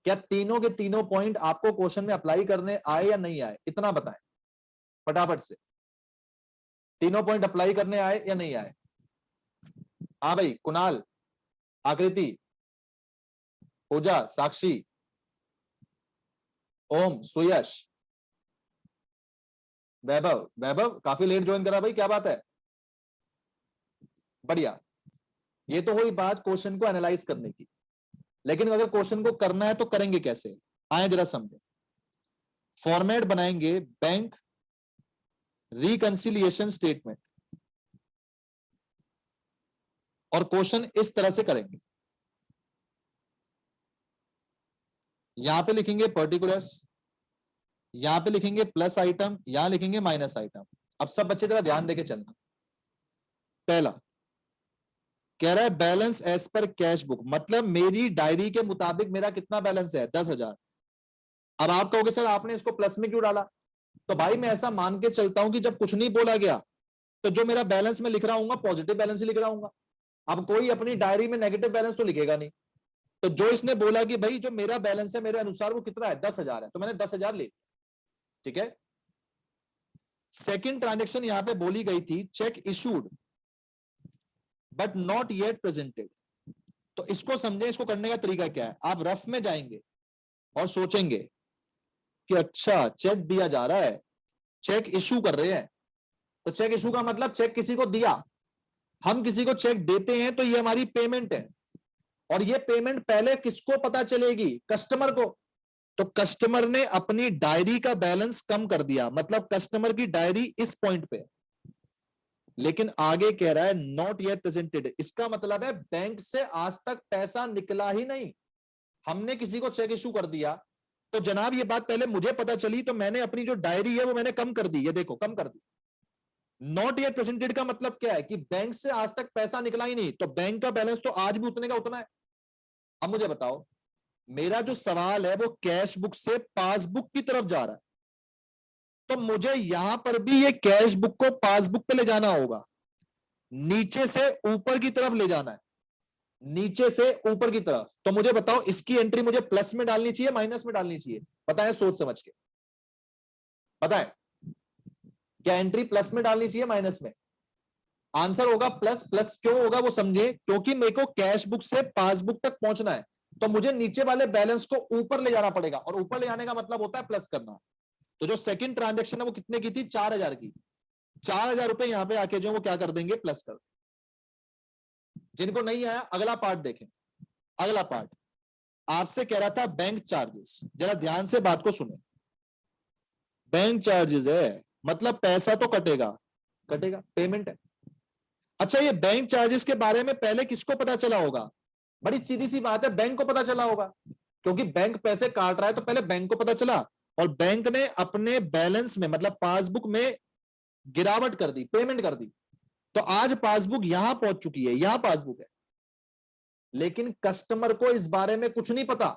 क्या तीनों के तीनों पॉइंट आपको क्वेश्चन में अप्लाई करने आए या नहीं आए? इतना बताएं फटाफट से, तीनों पॉइंट अप्लाई करने आए या नहीं आए? हाँ भाई, कुणाल, आकृति, पूजा, साक्षी, ओम, सुयश, वैभव। वैभव काफी लेट ज्वाइन करा भाई, क्या बात है? बढ़िया। ये तो हुई बात क्वेश्चन को एनालाइज करने की, लेकिन अगर क्वेश्चन को करना है तो करेंगे कैसे? आए जरा समझे। फॉर्मेट बनाएंगे बैंक रिकंसिलिएशन स्टेटमेंट, और क्वेश्चन इस तरह से करेंगे। यहां पे लिखेंगे पर्टिकुलर्स, यहां पे लिखेंगे प्लस आइटम, यहां लिखेंगे माइनस आइटम। अब सब बच्चे जरा ध्यान देके चलना। पहला कह रहा है balance as per cash book, मतलब मेरी डायरी के मुताबिक मेरा कितना बैलेंस है? 10,000। अब आप कहोगे सर आपने इसको प्लस में क्यों डाला? तो भाई मैं ऐसा मान के चलता हूं कि जब कुछ नहीं बोला गया, तो जो मेरा बैलेंस में लिख रहा हूँ पॉजिटिव बैलेंस ही लिख रहा हूँ। अब कोई अपनी डायरी में नेगेटिव बैलेंस तो लिखेगा नहीं। तो जो इसने बोला कि भाई जो मेरा बैलेंस है मेरे अनुसार वो कितना है? 10,000 है, तो मैंने 10,000 ले लिया। ठीक है, सेकंड ट्रांजेक्शन यहां पे बोली गई थी check issued but not yet presented. तो इसको समझे, इसको करने का तरीका क्या है? आप रफ में जाएंगे और सोचेंगे कि अच्छा चेक दिया जा रहा है, चेक इशू कर रहे हैं, तो चेक इशू का मतलब चेक किसी को दिया। हम किसी को चेक देते हैं तो ये हमारी पेमेंट है, और ये पेमेंट पहले किसको पता चलेगी? कस्टमर को। तो कस्टमर ने अपनी डायरी का बैलेंस कम कर दिया, मतलब कस्टमर की डायरी इस पॉइंट पे। लेकिन आगे कह रहा है नॉट येट प्रेजेंटेड, इसका मतलब है बैंक से आज तक पैसा निकला ही नहीं। हमने किसी को चेक इशू कर दिया, तो जनाब ये बात पहले मुझे पता चली, तो मैंने अपनी जो डायरी है वो मैंने कम कर दी, ये देखो कम कर दी। नॉट येट प्रेजेंटेड का मतलब क्या है? कि बैंक से आज तक पैसा निकला ही नहीं, तो बैंक का बैलेंस तो आज भी उतने का उतना है। अब मुझे बताओ, मेरा जो सवाल है वो कैश बुक से पासबुक की तरफ जा रहा है, तो मुझे यहां पर भी ये कैश बुक को पासबुक पे ले जाना होगा, नीचे से ऊपर की तरफ ले जाना है, नीचे से ऊपर की तरफ। तो मुझे बताओ इसकी एंट्री मुझे प्लस में डालनी चाहिए माइनस में डालनी चाहिए? बताएं सोच समझ के बताएं, क्या एंट्री प्लस में डालनी चाहिए माइनस में? आंसर होगा प्लस। प्लस क्यों होगा वो समझे, क्योंकि मेरे को कैश बुक से पासबुक तक पहुंचना है, तो मुझे नीचे वाले बैलेंस को ऊपर ले जाना पड़ेगा, और ऊपर ले जाने का मतलब होता है प्लस करना। तो जो सेकंड ट्रांजैक्शन है वो कितने की थी? 4000 की। 4000 रुपए यहां पे आके जो वो क्या कर देंगे? प्लस कर। जिनको नहीं आया अगला पार्ट देखें। अगला पार्ट आपसे कह रहा था बैंक चार्जेस, जरा ध्यान से बात को सुने। बैंक चार्जेस है मतलब पैसा तो कटेगा, कटेगा, पेमेंट है। अच्छा, ये बैंक चार्जेस के बारे में पहले किसको पता चला होगा? बड़ी सीधी सी बात है, बैंक को पता चला होगा, क्योंकि बैंक पैसे काट रहा है तो पहले बैंक को पता चला, और बैंक ने अपने बैलेंस में मतलब पासबुक में गिरावट कर दी, पेमेंट कर दी। तो आज पासबुक यहां पहुंच चुकी है, यहां पासबुक है, लेकिन कस्टमर को इस बारे में कुछ नहीं पता।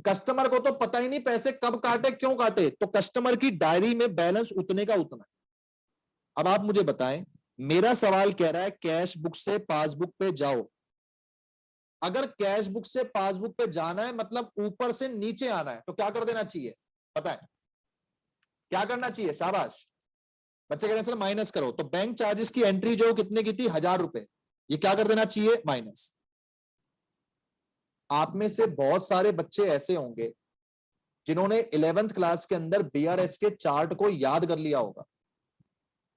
कस्टमर को तो पता ही नहीं पैसे कब काटे, क्यों काटे, तो कस्टमर की डायरी में बैलेंस उतने का उतना है। अब आप मुझे बताएं, मेरा सवाल कह रहा है कैश बुक से पासबुक पे जाओ। अगर कैश बुक से पासबुक पे जाना है मतलब ऊपर से नीचे आना है, तो क्या कर देना चाहिए? पता है क्या करना चाहिए? शाबाश, बच्चे कह रहे हैं सर माइनस करो। तो बैंक चार्जेस की एंट्री जो कितने की थी? 1000 रुपए। ये क्या कर देना चाहिए? माइनस। आप में से बहुत सारे बच्चे ऐसे होंगे जिन्होंने 11th क्लास के अंदर बीआरएस के चार्ट को याद कर लिया होगा।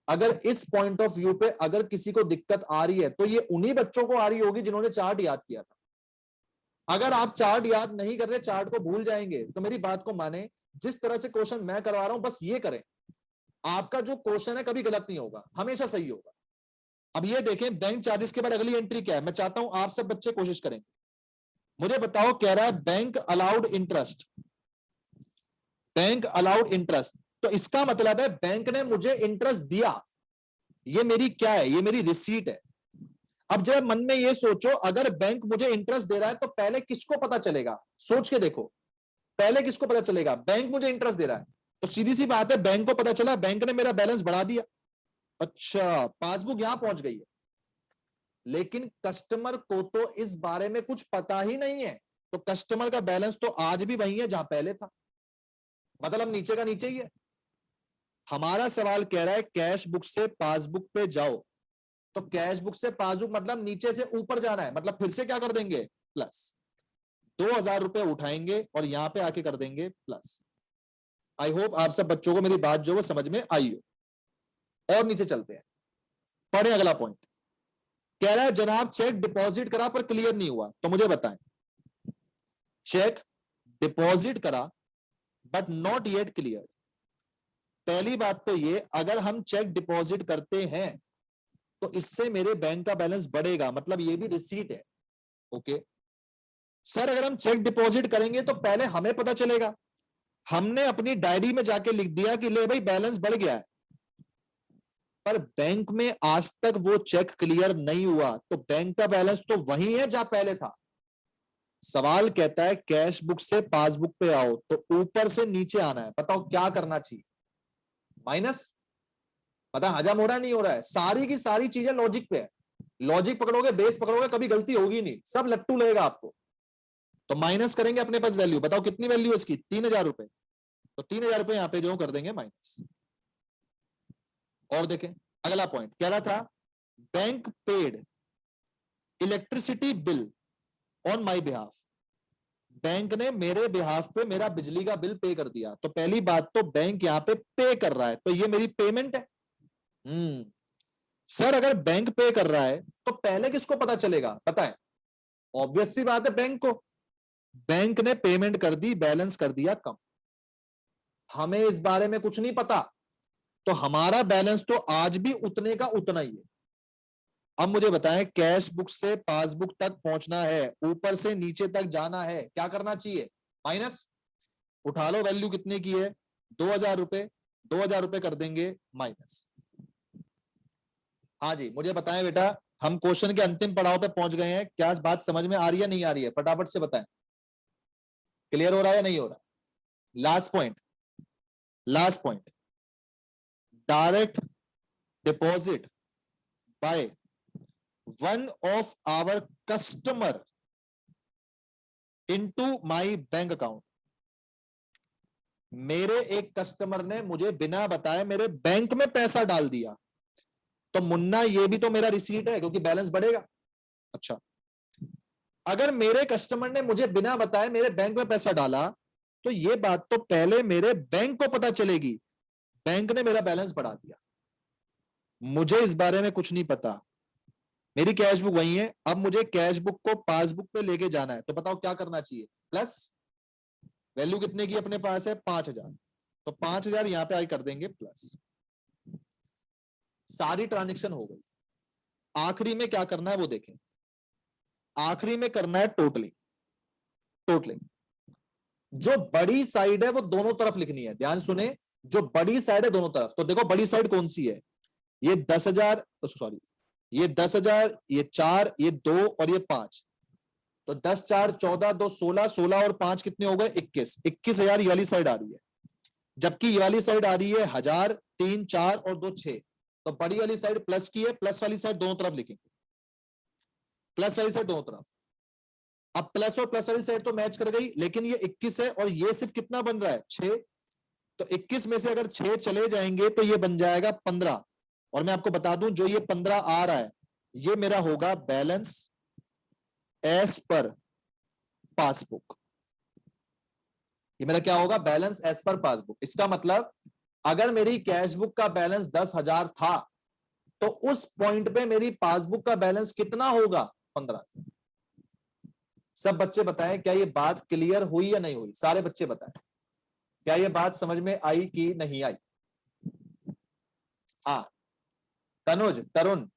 अगर इस पॉइंट ऑफ व्यू पे अगर किसी को दिक्कत आ रही है तो ये उन्हीं बच्चों को आ रही होगी जिन्होंने चार्ट याद किया था। अगर आप चार्ट याद नहीं कर रहे, चार्ट को भूल जाएंगे, तो मेरी बात को माने, जिस तरह से क्वेश्चन मैं करवा रहा हूं बस ये करें, आपका जो क्वेश्चन है कभी गलत नहीं होगा, हमेशा सही होगा। अब ये देखें बैंक चार्जेस के बाद अगली एंट्री क्या है, मैं चाहता हूं आप सब बच्चे कोशिश करें। मुझे बताओ, कह रहा है bank allowed interest, bank allowed interest, तो इसका मतलब है बैंक ने मुझे इंटरेस्ट दिया। ये मेरी क्या है? ये मेरी रिसीट है। अब जब मन में ये सोचो, अगर बैंक मुझे इंटरेस्ट दे रहा है तो पहले किसको पता चलेगा? सोच के देखो, पहले किसको पता चलेगा? बैंक मुझे इंटरेस्ट दे रहा है, तो सीधी सी बात है बैंक को पता चला, बैंक ने मेरा बैलेंस बढ़ा दिया। अच्छा, पासबुक यहां पहुंच गई है, लेकिन कस्टमर को तो इस बारे में कुछ पता ही नहीं है, तो कस्टमर का बैलेंस तो आज भी वही है जहां पहले था, मतलब नीचे का नीचे ही है। हमारा सवाल कह रहा है कैश बुक से पासबुक पे जाओ, तो कैश बुक से पासबुक मतलब नीचे से ऊपर जाना है, मतलब फिर से क्या कर देंगे? प्लस। 2000 रुपए उठाएंगे और यहां पे आके कर देंगे प्लस। आई होप आप सब बच्चों को मेरी बात जो वो समझ में आई हो। और नीचे चलते हैं, पढ़े अगला पॉइंट। कह रहा है जनाब चेक डिपॉजिट करा पर क्लियर नहीं हुआ, तो मुझे बताएं, चेक डिपॉजिट करा बट नॉट येट क्लियर। पहली बात तो ये, अगर हम चेक डिपॉजिट करते हैं तो इससे मेरे बैंक का बैलेंस बढ़ेगा, मतलब ये भी रिसीट है। ओके सर, अगर हम चेक डिपॉजिट करेंगे तो पहले हमें पता चलेगा, हमने अपनी डायरी में जाके लिख दिया कि ले भाई बैलेंस बढ़ गया है, पर बैंक में आज तक वो चेक क्लियर नहीं हुआ, तो बैंक का बैलेंस तो वही है जहां पहले था। सवाल कहता है कैश बुक से पासबुक पे आओ, तो ऊपर से नीचे आना है, बताओ क्या करना चाहिए? माइनस। पता हजम हो रहा है नहीं हो रहा है? सारी की सारी चीजें लॉजिक पे है, लॉजिक पकड़ोगे, बेस पकड़ोगे, कभी गलती होगी नहीं, सब लट्टू लगेगा आपको। तो माइनस करेंगे अपने पास वैल्यू, बताओ कितनी वैल्यू है इसकी? 3000 रुपए। तो 3000 रुपए यहां पे जो कर देंगे माइनस। और देखें अगला पॉइंट, कह रहा था bank paid electricity bill on my behalf. Bank ने मेरे बिहाफ पे मेरा बिजली का बिल पे कर दिया, तो पहली बात तो बैंक यहां पे पे कर रहा है, तो ये मेरी पेमेंट है। सर अगर बैंक पे कर रहा है तो पहले किसको पता चलेगा? पता है, ऑब्वियस सी बात है बैंक को। बैंक ने पेमेंट कर दी, बैलेंस कर दिया कम, हमें इस बारे में कुछ नहीं पता, तो हमारा बैलेंस तो आज भी उतने का उतना ही है। अब मुझे बताएं, कैश बुक से पासबुक तक पहुंचना है, ऊपर से नीचे तक जाना है, क्या करना चाहिए? माइनस। उठा लो, वैल्यू कितने की है? 2000 रुपए। 2000 रुपए कर देंगे माइनस। हाँ जी, मुझे बताएं बेटा, हम क्वेश्चन के अंतिम पड़ाव पे पहुंच गए हैं, क्या बात समझ में आ रही है नहीं आ रही है? फटाफट से बताएं, क्लियर हो रहा है या नहीं हो रहा? Last point, last point, direct deposit by one of our customer into my bank account. मेरे एक कस्टमर ने मुझे बिना बताए मेरे बैंक में पैसा डाल दिया, तो मुन्ना ये भी तो मेरा रिसीट है क्योंकि बैलेंस बढ़ेगा। अच्छा, अगर मेरे कस्टमर ने मुझे बिना बताए मेरे बैंक में पैसा डाला तो ये बात तो पहले मेरे बैंक को पता चलेगी, बैंक ने मेरा बैलेंस बढ़ा दिया, मुझे इस बारे में कुछ नहीं पता। मेरी कैश बुक वही है, अब मुझे कैश बुक को पासबुक पे लेके जाना है, तो बताओ क्या करना चाहिए? प्लस वैल्यू कितने की अपने पास है? 5000, तो 5000 यहां पे आई कर देंगे प्लस। सारी ट्रांजेक्शन हो गई। आखिरी में क्या करना है वो देखें। आखिरी में करना है टोटलिंग। टोटलिंग जो बड़ी साइड है वो दोनों तरफ लिखनी है, ध्यान सुने, जो बड़ी साइड है दोनों तरफ। तो देखो बड़ी साइड कौन सी है, ये 10,000, सॉरी ये 10,000, ये 4, ये 2 और ये 5, तो 10 4 14 2 16, 16 और 5 कितने हो गए? 21। 21,000 ये वाली साइड आ रही है, जबकि ये वाली साइड आ रही है 1000, 3 4 और 2 6। तो बड़ी वाली साइड प्लस की है, प्लस वाली साइड दोनों तरफ लिखेंगे, प्लस वाली साइड दोनों तरफ। अब प्लस और प्लस वाली साइड तो मैच कर गई, लेकिन ये 21 है और ये सिर्फ कितना बन रहा है? 6। तो 21 में से अगर 6 चले जाएंगे तो ये बन जाएगा 15। और मैं आपको बता दूं जो ये 15 आ रहा है ये मेरा होगा बैलेंस एज पर पासबुक। ये मेरा क्या होगा? Balance as per passbook. इसका मतलब अगर मेरी कैश बुक का बैलेंस 10,000 था तो उस पॉइंट पे मेरी पासबुक का बैलेंस कितना होगा? 15,000। सब बच्चे बताएं क्या ये बात क्लियर हुई या नहीं हुई? सारे बच्चे बताएं क्या ये बात समझ में आई कि नहीं आई? हाँ, तनुज, तरुण,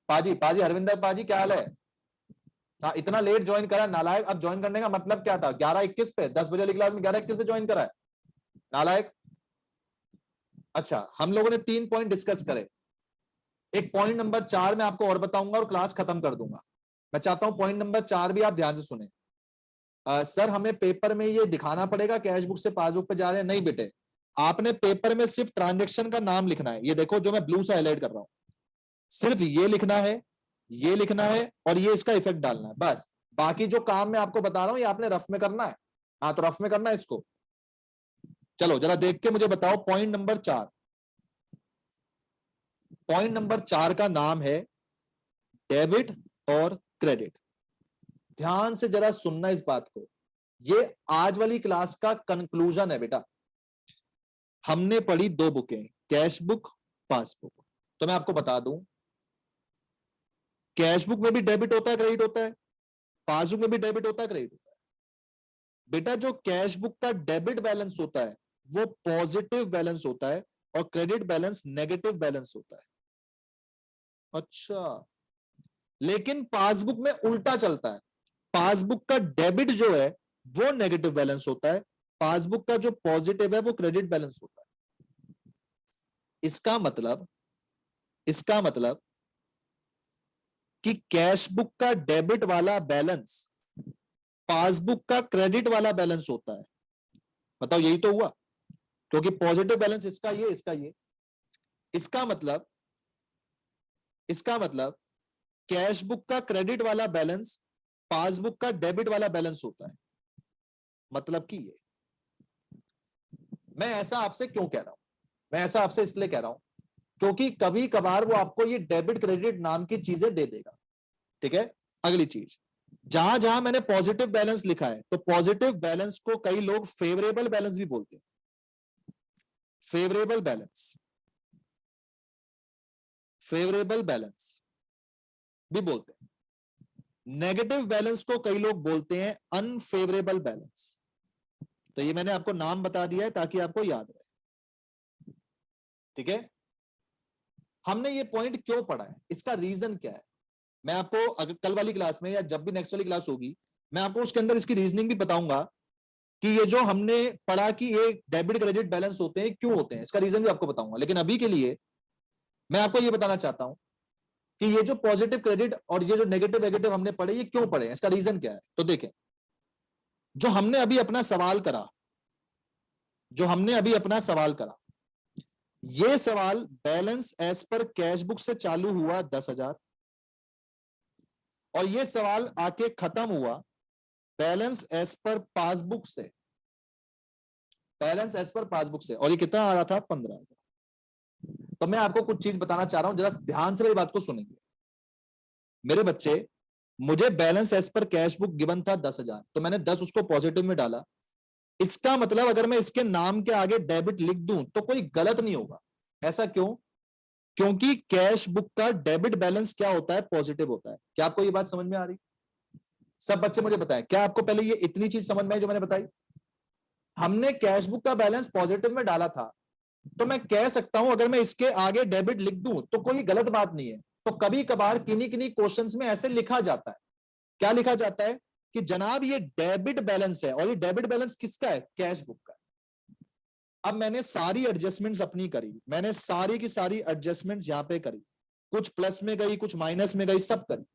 पाजी, पाजी, हरविंदर पाजी, क्या हाल है? हाँ, इतना लेट ज्वाइन करा नालायक। अब ज्वाइन करने का मतलब क्या था? 11:21 पे, 10 बजे वाली क्लास में 11:21 पे ज्वाइन करा है नालायक। अच्छा, हम लोगों ने 3 पॉइंट डिस्कस करे। एक पॉइंट नंबर 4 मैं आपको और बताऊंगा और क्लास खत्म कर दूंगा। मैं चाहता हूं पॉइंट नंबर 4 भी आप ध्यान से सुने। सर हमें पेपर में ये दिखाना पड़ेगा कैश बुक से पासबुक पे जा रहे हैं? नहीं बेटे, आपने पेपर में सिर्फ ट्रांजेक्शन का नाम लिखना है। ये देखो जो मैं ब्लू से हाईलाइट कर रहा हूं, सिर्फ ये लिखना है, ये लिखना है और ये इसका इफेक्ट डालना है, बस। बाकी जो काम मैं आपको बता रहा हूं ये आपने रफ में करना है। हाँ, तो रफ में करना है इसको। चलो जरा देख के मुझे बताओ पॉइंट नंबर 4। पॉइंट नंबर 4 का नाम है डेबिट और क्रेडिट। ध्यान से जरा सुनना इस बात को, ये आज वाली क्लास का कंक्लूजन है बेटा। हमने पढ़ी 2 बुकें, कैश बुक, पासबुक। तो मैं आपको बता दूं कैश बुक में भी डेबिट होता है, क्रेडिट होता है, पासबुक में भी डेबिट होता है, क्रेडिट होता है। बेटा जो कैश बुक का डेबिट बैलेंस होता है वो पॉजिटिव बैलेंस होता है और क्रेडिट बैलेंस नेगेटिव बैलेंस होता है। अच्छा, लेकिन पासबुक में उल्टा चलता है। पासबुक का डेबिट जो है वो नेगेटिव बैलेंस होता है, पासबुक का जो पॉजिटिव है वो क्रेडिट बैलेंस होता है। इसका मतलब कि कैश बुक का डेबिट वाला बैलेंस पासबुक का क्रेडिट वाला बैलेंस होता है। बताओ यही तो हुआ, क्योंकि पॉजिटिव बैलेंस इसका ये, इसका ये। इसका मतलब कैश बुक का क्रेडिट वाला बैलेंस पासबुक का डेबिट वाला बैलेंस होता है। मतलब कि ये, मैं ऐसा आपसे क्यों कह रहा हूं? मैं ऐसा आपसे इसलिए कह रहा हूं क्योंकि कभी कभार वो आपको ये डेबिट क्रेडिट नाम की चीजें दे देगा। ठीक है, अगली चीज, जहां जहां मैंने पॉजिटिव बैलेंस लिखा है तो पॉजिटिव बैलेंस को कई लोग फेवरेबल बैलेंस भी बोलते हैं। फेवरेबल बैलेंस भी बोलते हैं। नेगेटिव बैलेंस को कई लोग बोलते हैं अनफेवरेबल बैलेंस। तो ये मैंने आपको नाम बता दिया है ताकि आपको याद रहे। ठीक है, हमने ये पॉइंट क्यों पढ़ा है, इसका रीजन क्या है, मैं आपको अगर कल वाली क्लास में या जब भी नेक्स्ट वाली क्लास होगी मैं आपको उसके अंदर इसकी रीजनिंग भी बताऊंगा कि ये जो हमने पढ़ा कि ये डेबिट क्रेडिट बैलेंस होते हैं क्यों होते हैं, इसका रीजन भी आपको बताऊंगा। लेकिन अभी के लिए मैं आपको ये बताना चाहता हूं कि ये जो पॉजिटिव क्रेडिट और ये जो नेगेटिव नेगेटिव हमने पढ़े ये क्यों पढ़े, इसका रीजन क्या है। तो देखें, जो हमने अभी अपना सवाल करा ये सवाल balance as per cash book से चालू हुआ 10,000 और ये सवाल आके खत्म हुआ बैलेंस एज पर पासबुक से, बैलेंस एज पर पासबुक से, और ये कितना आ रहा था 15,000। तो मैं आपको कुछ चीज बताना चाह रहा हूं, जरा ध्यान से मेरी बात को सुनेंगे मेरे बच्चे। मुझे balance as per cash book given था 10,000, तो मैंने 10 उसको पॉजिटिव में डाला। इसका मतलब अगर मैं इसके नाम के आगे डेबिट लिख दूं तो कोई गलत नहीं होगा। ऐसा क्यों? क्योंकि कैश बुक का डेबिट बैलेंस क्या होता है? पॉजिटिव होता है। क्या आपको ये बात समझ में आ रही? सब बच्चे मुझे बताएं, क्या आपको पहले ये इतनी चीज समझ में आई जो मैंने बताई? हमने कैश बुक का बैलेंस पॉजिटिव में डाला था, तो मैं कह सकता हूं अगर मैं इसके आगे डेबिट लिख दूं तो कोई गलत बात नहीं है। तो कभी कभार किन्हीं किन्हीं क्वेश्चंस में ऐसे लिखा जाता है। क्या लिखा जाता है? कि जनाब ये डेबिट बैलेंस है, और ये डेबिट बैलेंस किसका है? कैश बुक का। अब मैंने सारी एडजस्टमेंट्स अपनी करी, मैंने सारी की सारी एडजस्टमेंट्स यहां पे करी, कुछ प्लस में गई, कुछ माइनस में गई, सब करी।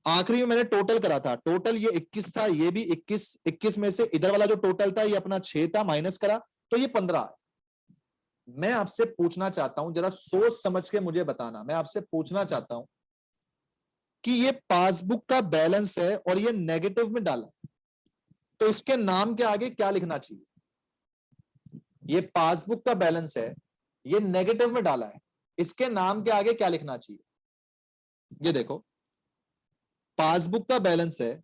आखिरी में मैंने टोटल करा था, टोटल ये 21 था, ये भी 21, 21 में से इधर वाला जो टोटल था ये अपना 6 था, माइनस करा तो ये 15 है। मैं आपसे पूछना चाहता हूं, जरा सोच समझ के मुझे बताना, मैं आपसे पूछना चाहता हूं कि ये पासबुक का बैलेंस है और ये नेगेटिव में डाला, तो इसके नाम के आगे क्या लिखना चाहिए? ये पासबुक का बैलेंस है, ये नेगेटिव में डाला है, इसके नाम के आगे क्या लिखना चाहिए? ये देखो, पासबुक का बैलेंस है,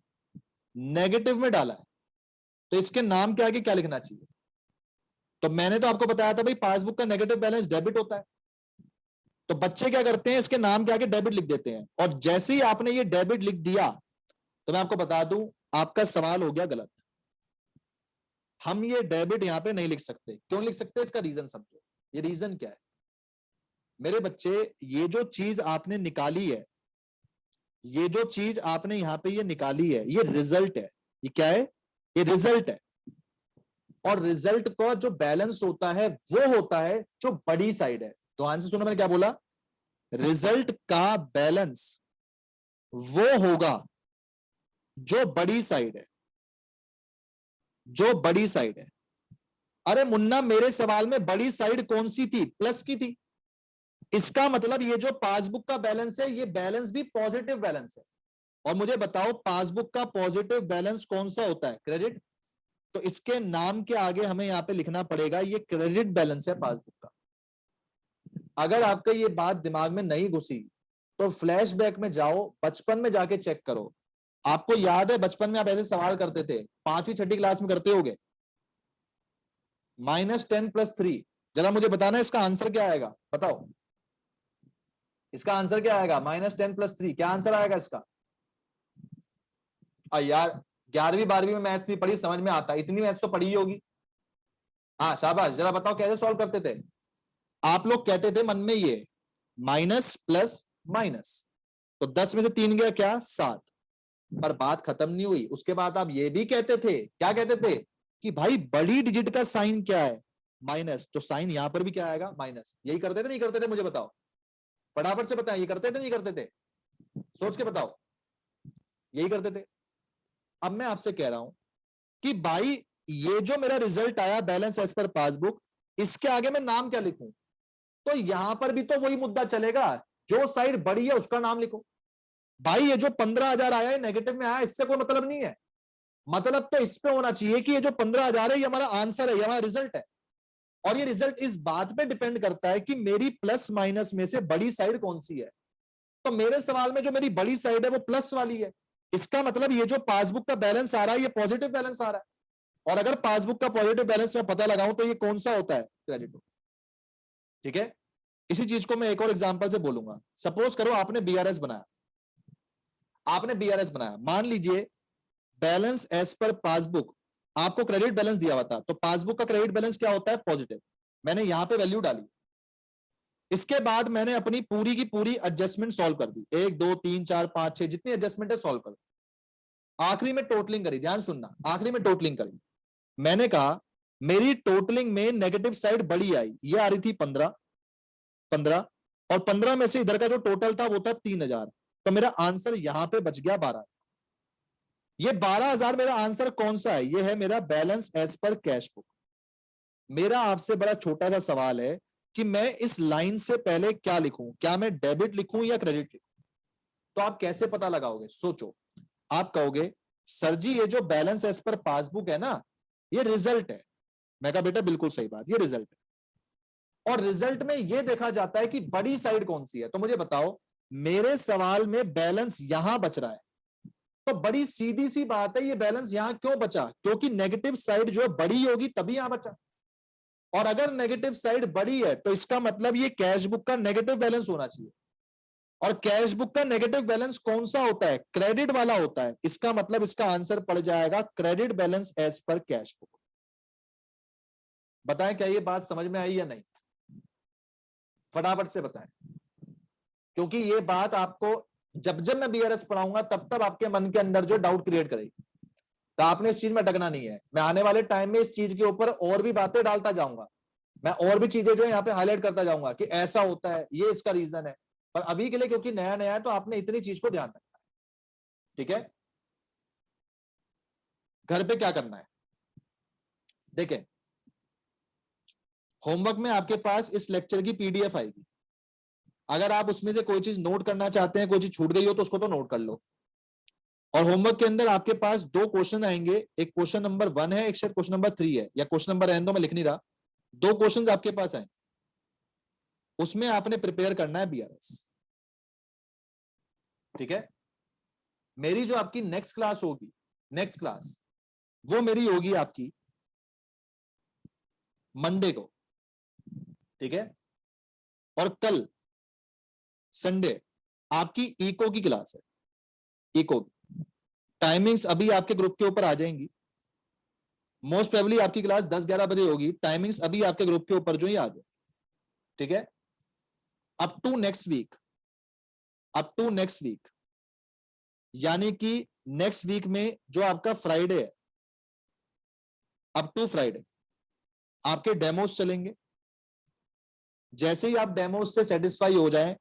नेगेटिव में डाला है, तो इसके नाम के आगे क्या लिखना चाहिए? तो मैंने तो आपको बताया था भाई पासबुक का नेगेटिव बैलेंस डेबिट होता है। तो बच्चे क्या करते हैं? इसके नाम के आगे डेबिट लिख देते हैं, और जैसे ही आपने ये डेबिट लिख दिया तो मैं आपको बता दूं आपका सवाल हो गया गलत। हम ये डेबिट यहां पे नहीं लिख सकते। क्यों लिख सकते? इसका रीजन समझो। ये रीजन क्या है मेरे बच्चे? ये जो चीज आपने निकाली है, ये जो चीज आपने यहां पे ये निकाली है, ये रिजल्ट है। ये क्या है? ये रिजल्ट है। और रिजल्ट का जो बैलेंस होता है वो होता है जो बड़ी साइड है। तो आंसर सुनो मैंने क्या बोला? रिजल्ट का बैलेंस वो होगा जो बड़ी साइड है, जो बड़ी साइड है। अरे मुन्ना, मेरे सवाल में बड़ी साइड कौन सी थी? प्लस की थी। इसका मतलब ये जो पासबुक का बैलेंस है, ये बैलेंस भी पॉजिटिव बैलेंस है। और मुझे बताओ पासबुक का पॉजिटिव बैलेंस कौन सा होता है? क्रेडिट। तो इसके नाम के आगे हमें यहां पे लिखना पड़ेगा ये क्रेडिट बैलेंस है पासबुक का। अगर आपका ये बात दिमाग में नहीं घुसी तो फ्लैशबैक में जाओ, बचपन में जाके चेक करो। आपको याद है बचपन में आप ऐसे सवाल करते थे, 5वीं 6ठी क्लास में करते होगे, -10 + 3। जरा मुझे बताना इसका आंसर क्या आएगा? बताओ इसका आंसर क्या आएगा? -10 + 3 क्या आंसर आएगा इसका? यार 11वीं 12वीं में मैथ्स नहीं पढ़ी, समझ में आता, इतनी मैथ्स तो पढ़ी होगी। हाँ शाबाश, जरा बताओ कैसे सॉल्व करते थे? आप लोग कहते थे मन में ये माइनस प्लस माइनस, तो 10 में से 3 गया क्या? 7। पर बात खत्म नहीं हुई, उसके बाद आप ये भी कहते थे, क्या कहते थे? कि भाई बड़ी डिजिट का साइन क्या है? माइनस, तो साइन यहां पर भी क्या आएगा? माइनस। यही करते थे नहीं करते थे? मुझे बताओ, फटाफट से बताएं, ये करते थे नहीं करते थे? सोच के बताओ। यही करते थे। अब मैं आपसे कह रहा हूं कि भाई ये जो मेरा रिजल्ट आया बैलेंस एज पर पासबुक, इसके आगे मैं नाम क्या लिखूं? तो यहां पर भी तो वही मुद्दा चलेगा, जो साइड बड़ी है उसका नाम लिखो। भाई ये जो 15,000 आया है नेगेटिव में आया, इससे कोई मतलब नहीं है। मतलब तो इस पे होना चाहिए कि ये जो 15,000 है ये हमारा आंसर है, ये हमारा रिजल्ट है। और ये रिजल्ट इस बात पे डिपेंड करता है कि मेरी प्लस माइनस में से बड़ी साइड कौन सी है। तो मेरे सवाल में जो मेरी बड़ी साइड है वो प्लस वाली है। इसका मतलब ये जो पासबुक का बैलेंस आ रहा है ये पॉजिटिव बैलेंस आ रहा है। और अगर पासबुक का पॉजिटिव बैलेंस मैं पता लगाऊं तो ये कौन सा होता है? क्रेडिट। ठीक है, इसी चीज को मैं एक और एग्जांपल से बोलूंगा। सपोज करो आपने बीआरएस बनाया, आपने बीआरएस बनाया, मान लीजिए बैलेंस एज पर पासबुक आपको क्रेडिट बैलेंस दिया हुआ था, तो पासबुक का क्रेडिट बैलेंस क्या होता है? पॉजिटिव। मैंने यहां पे वैल्यू डाली, इसके बाद मैंने अपनी पूरी की पूरी एडजस्टमेंट सॉल्व कर दी, 1 2 3 4 5 6 जितनी एडजस्टमेंट है सॉल्व कर दी। आखिरी में टोटलिंग करी, ध्यान सुनना, आखिरी में टोटलिंग करी। मैंने कहा मेरी टोटलिंग में नेगेटिव साइड बड़ी आई, ये आ रही थी 15, 15, और 15 में से इधर का जो टोटल था वो था 3,000, तो मेरा आंसर यहां पे बच गया 12। ये 12,000 मेरा आंसर कौन सा है? ये है मेरा balance as per cash book. मेरा आपसे बड़ा छोटा सा सवाल है, कि मैं इस लाइन से पहले क्या लिखूं, क्या मैं डेबिट लिखूं या क्रेडिट लिखूं। तो आप कैसे पता लगाओगे, सोचो। आप कहोगे सर जी ये जो बैलेंस एज पर पासबुक है ना, ये रिजल्ट है। मैं कहा बेटा बिल्कुल सही बात, ये रिजल्ट है, और रिजल्ट में ये देखा जाता है कि बड़ी साइड कौन सी है। तो मुझे बताओ, मेरे सवाल में बैलेंस यहां बच रहा है, तो बड़ी सीधी सी बात है, ये बैलेंस यहां क्यों बचा, क्योंकि नेगेटिव साइड जो बड़ी होगी तभी यहां बचा। और अगर नेगेटिव साइड बड़ी है तो इसका मतलब ये कैश बुक का नेगेटिव बैलेंस होना चाहिए, और कैश बुक का नेगेटिव बैलेंस कौन सा होता है, क्रेडिट वाला होता है। इसका मतलब इसका आंसर पड़ जाएगा credit balance as per cash book. बताएं क्या ये बात समझ में आई या नहीं, फटाफट से बताएं, क्योंकि ये बात आपको जब जब मैं बीआरएस पढ़ाऊंगा तब तब आपके मन के अंदर जो डाउट क्रिएट करेगी। तो आपने इस चीज में अटकना नहीं है। मैं आने वाले टाइम में इस चीज के ऊपर और भी बातें डालता जाऊंगा, मैं और भी चीजें जो है यहाँ पे हाईलाइट करता जाऊंगा कि ऐसा होता है, ये इसका रीजन है। पर अभी के लिए क्योंकि नया नया है तो आपने इतनी चीज को ध्यान रखना है, ठीक है। घर पे क्या करना है, देखें, होमवर्क में आपके पास इस लेक्चर की पीडीएफ आएगी। अगर आप उसमें से कोई चीज नोट करना चाहते हैं, कोई चीज छूट गई हो तो उसको तो नोट कर लो। और होमवर्क के अंदर आपके पास 2 क्वेश्चन आएंगे, एक क्वेश्चन नंबर 1 है, एक शायद क्वेश्चन नंबर 3 है, या क्वेश्चन नंबर रहने दो, मैं लिख नहीं रहा। 2 क्वेश्चन आपके पास आए, उसमें आपने प्रिपेयर करना है बीआरएस, ठीक है। मेरी जो आपकी नेक्स्ट क्लास होगी, नेक्स्ट क्लास वो मेरी होगी आपकी मंडे को, ठीक है। और कल संडे आपकी इको की क्लास है, इको टाइमिंग्स अभी आपके ग्रुप के ऊपर आ जाएंगी। मोस्ट प्रोबेबली आपकी क्लास 10-11 बजे होगी, टाइमिंग्स अभी आपके ग्रुप के ऊपर जो ही आ जाए, ठीक है। Up to next week, up to next week, यानी कि नेक्स्ट वीक में जो आपका फ्राइडे है, अप टू फ्राइडे आपके डेमोस चलेंगे। जैसे ही आप डेमोस से सेटिस्फाई हो जाएं,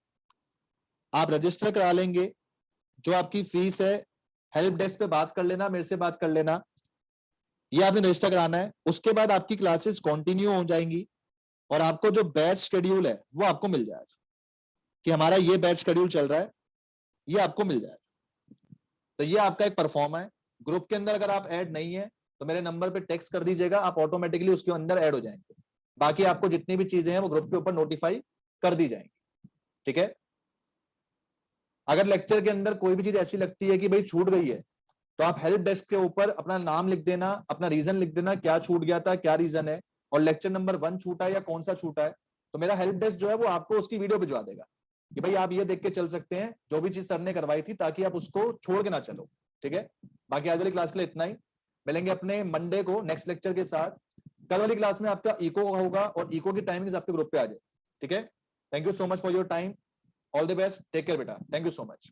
आप रजिस्टर करा लेंगे। जो आपकी फीस है, हेल्प डेस्क पे बात कर लेना, मेरे से बात कर लेना, ये आपने रजिस्टर कराना है। उसके बाद आपकी क्लासेस कंटिन्यू हो जाएंगी, और आपको जो बैच शेड्यूल है वो आपको मिल जाएगा कि हमारा ये बैच शेड्यूल चल रहा है, ये आपको मिल जाएगा। तो ये आपका एक परफॉर्म है। ग्रुप के अंदर अगर आप ऐड नहीं है तो मेरे नंबर पे टेक्स्ट कर दीजिएगा, आप ऑटोमेटिकली उसके अंदर ऐड हो जाएंगे। बाकी आपको जितनी भी चीजें हैं वो ग्रुप के ऊपर नोटिफाई कर दी जाएंगी, ठीक है। अगर लेक्चर के अंदर कोई भी चीज ऐसी लगती है कि भाई छूट गई है, तो आप हेल्प डेस्क के ऊपर अपना नाम लिख देना, अपना रीजन लिख देना, क्या छूट गया था, क्या रीजन है, और लेक्चर नंबर 1 छूटा है या कौन सा छूटा है। तो मेरा हेल्प डेस्क जो है वो आपको उसकी वीडियो भिजवा देगा कि भाई आप ये देख के चल सकते हैं जो भी चीज सर ने करवाई थी, ताकि आप उसको छोड़ के ना चलो, ठीक है। बाकी आज वाली क्लास के लिए इतना ही, मिलेंगे अपने मंडे को नेक्स्ट लेक्चर के साथ। कल वाली क्लास में आपका इको होगा, और इको की टाइमिंग्स आपके ग्रुप पे आ जाए, ठीक है। Thank you so much for your time, all the best, take care बेटा, थैंक यू सो मच।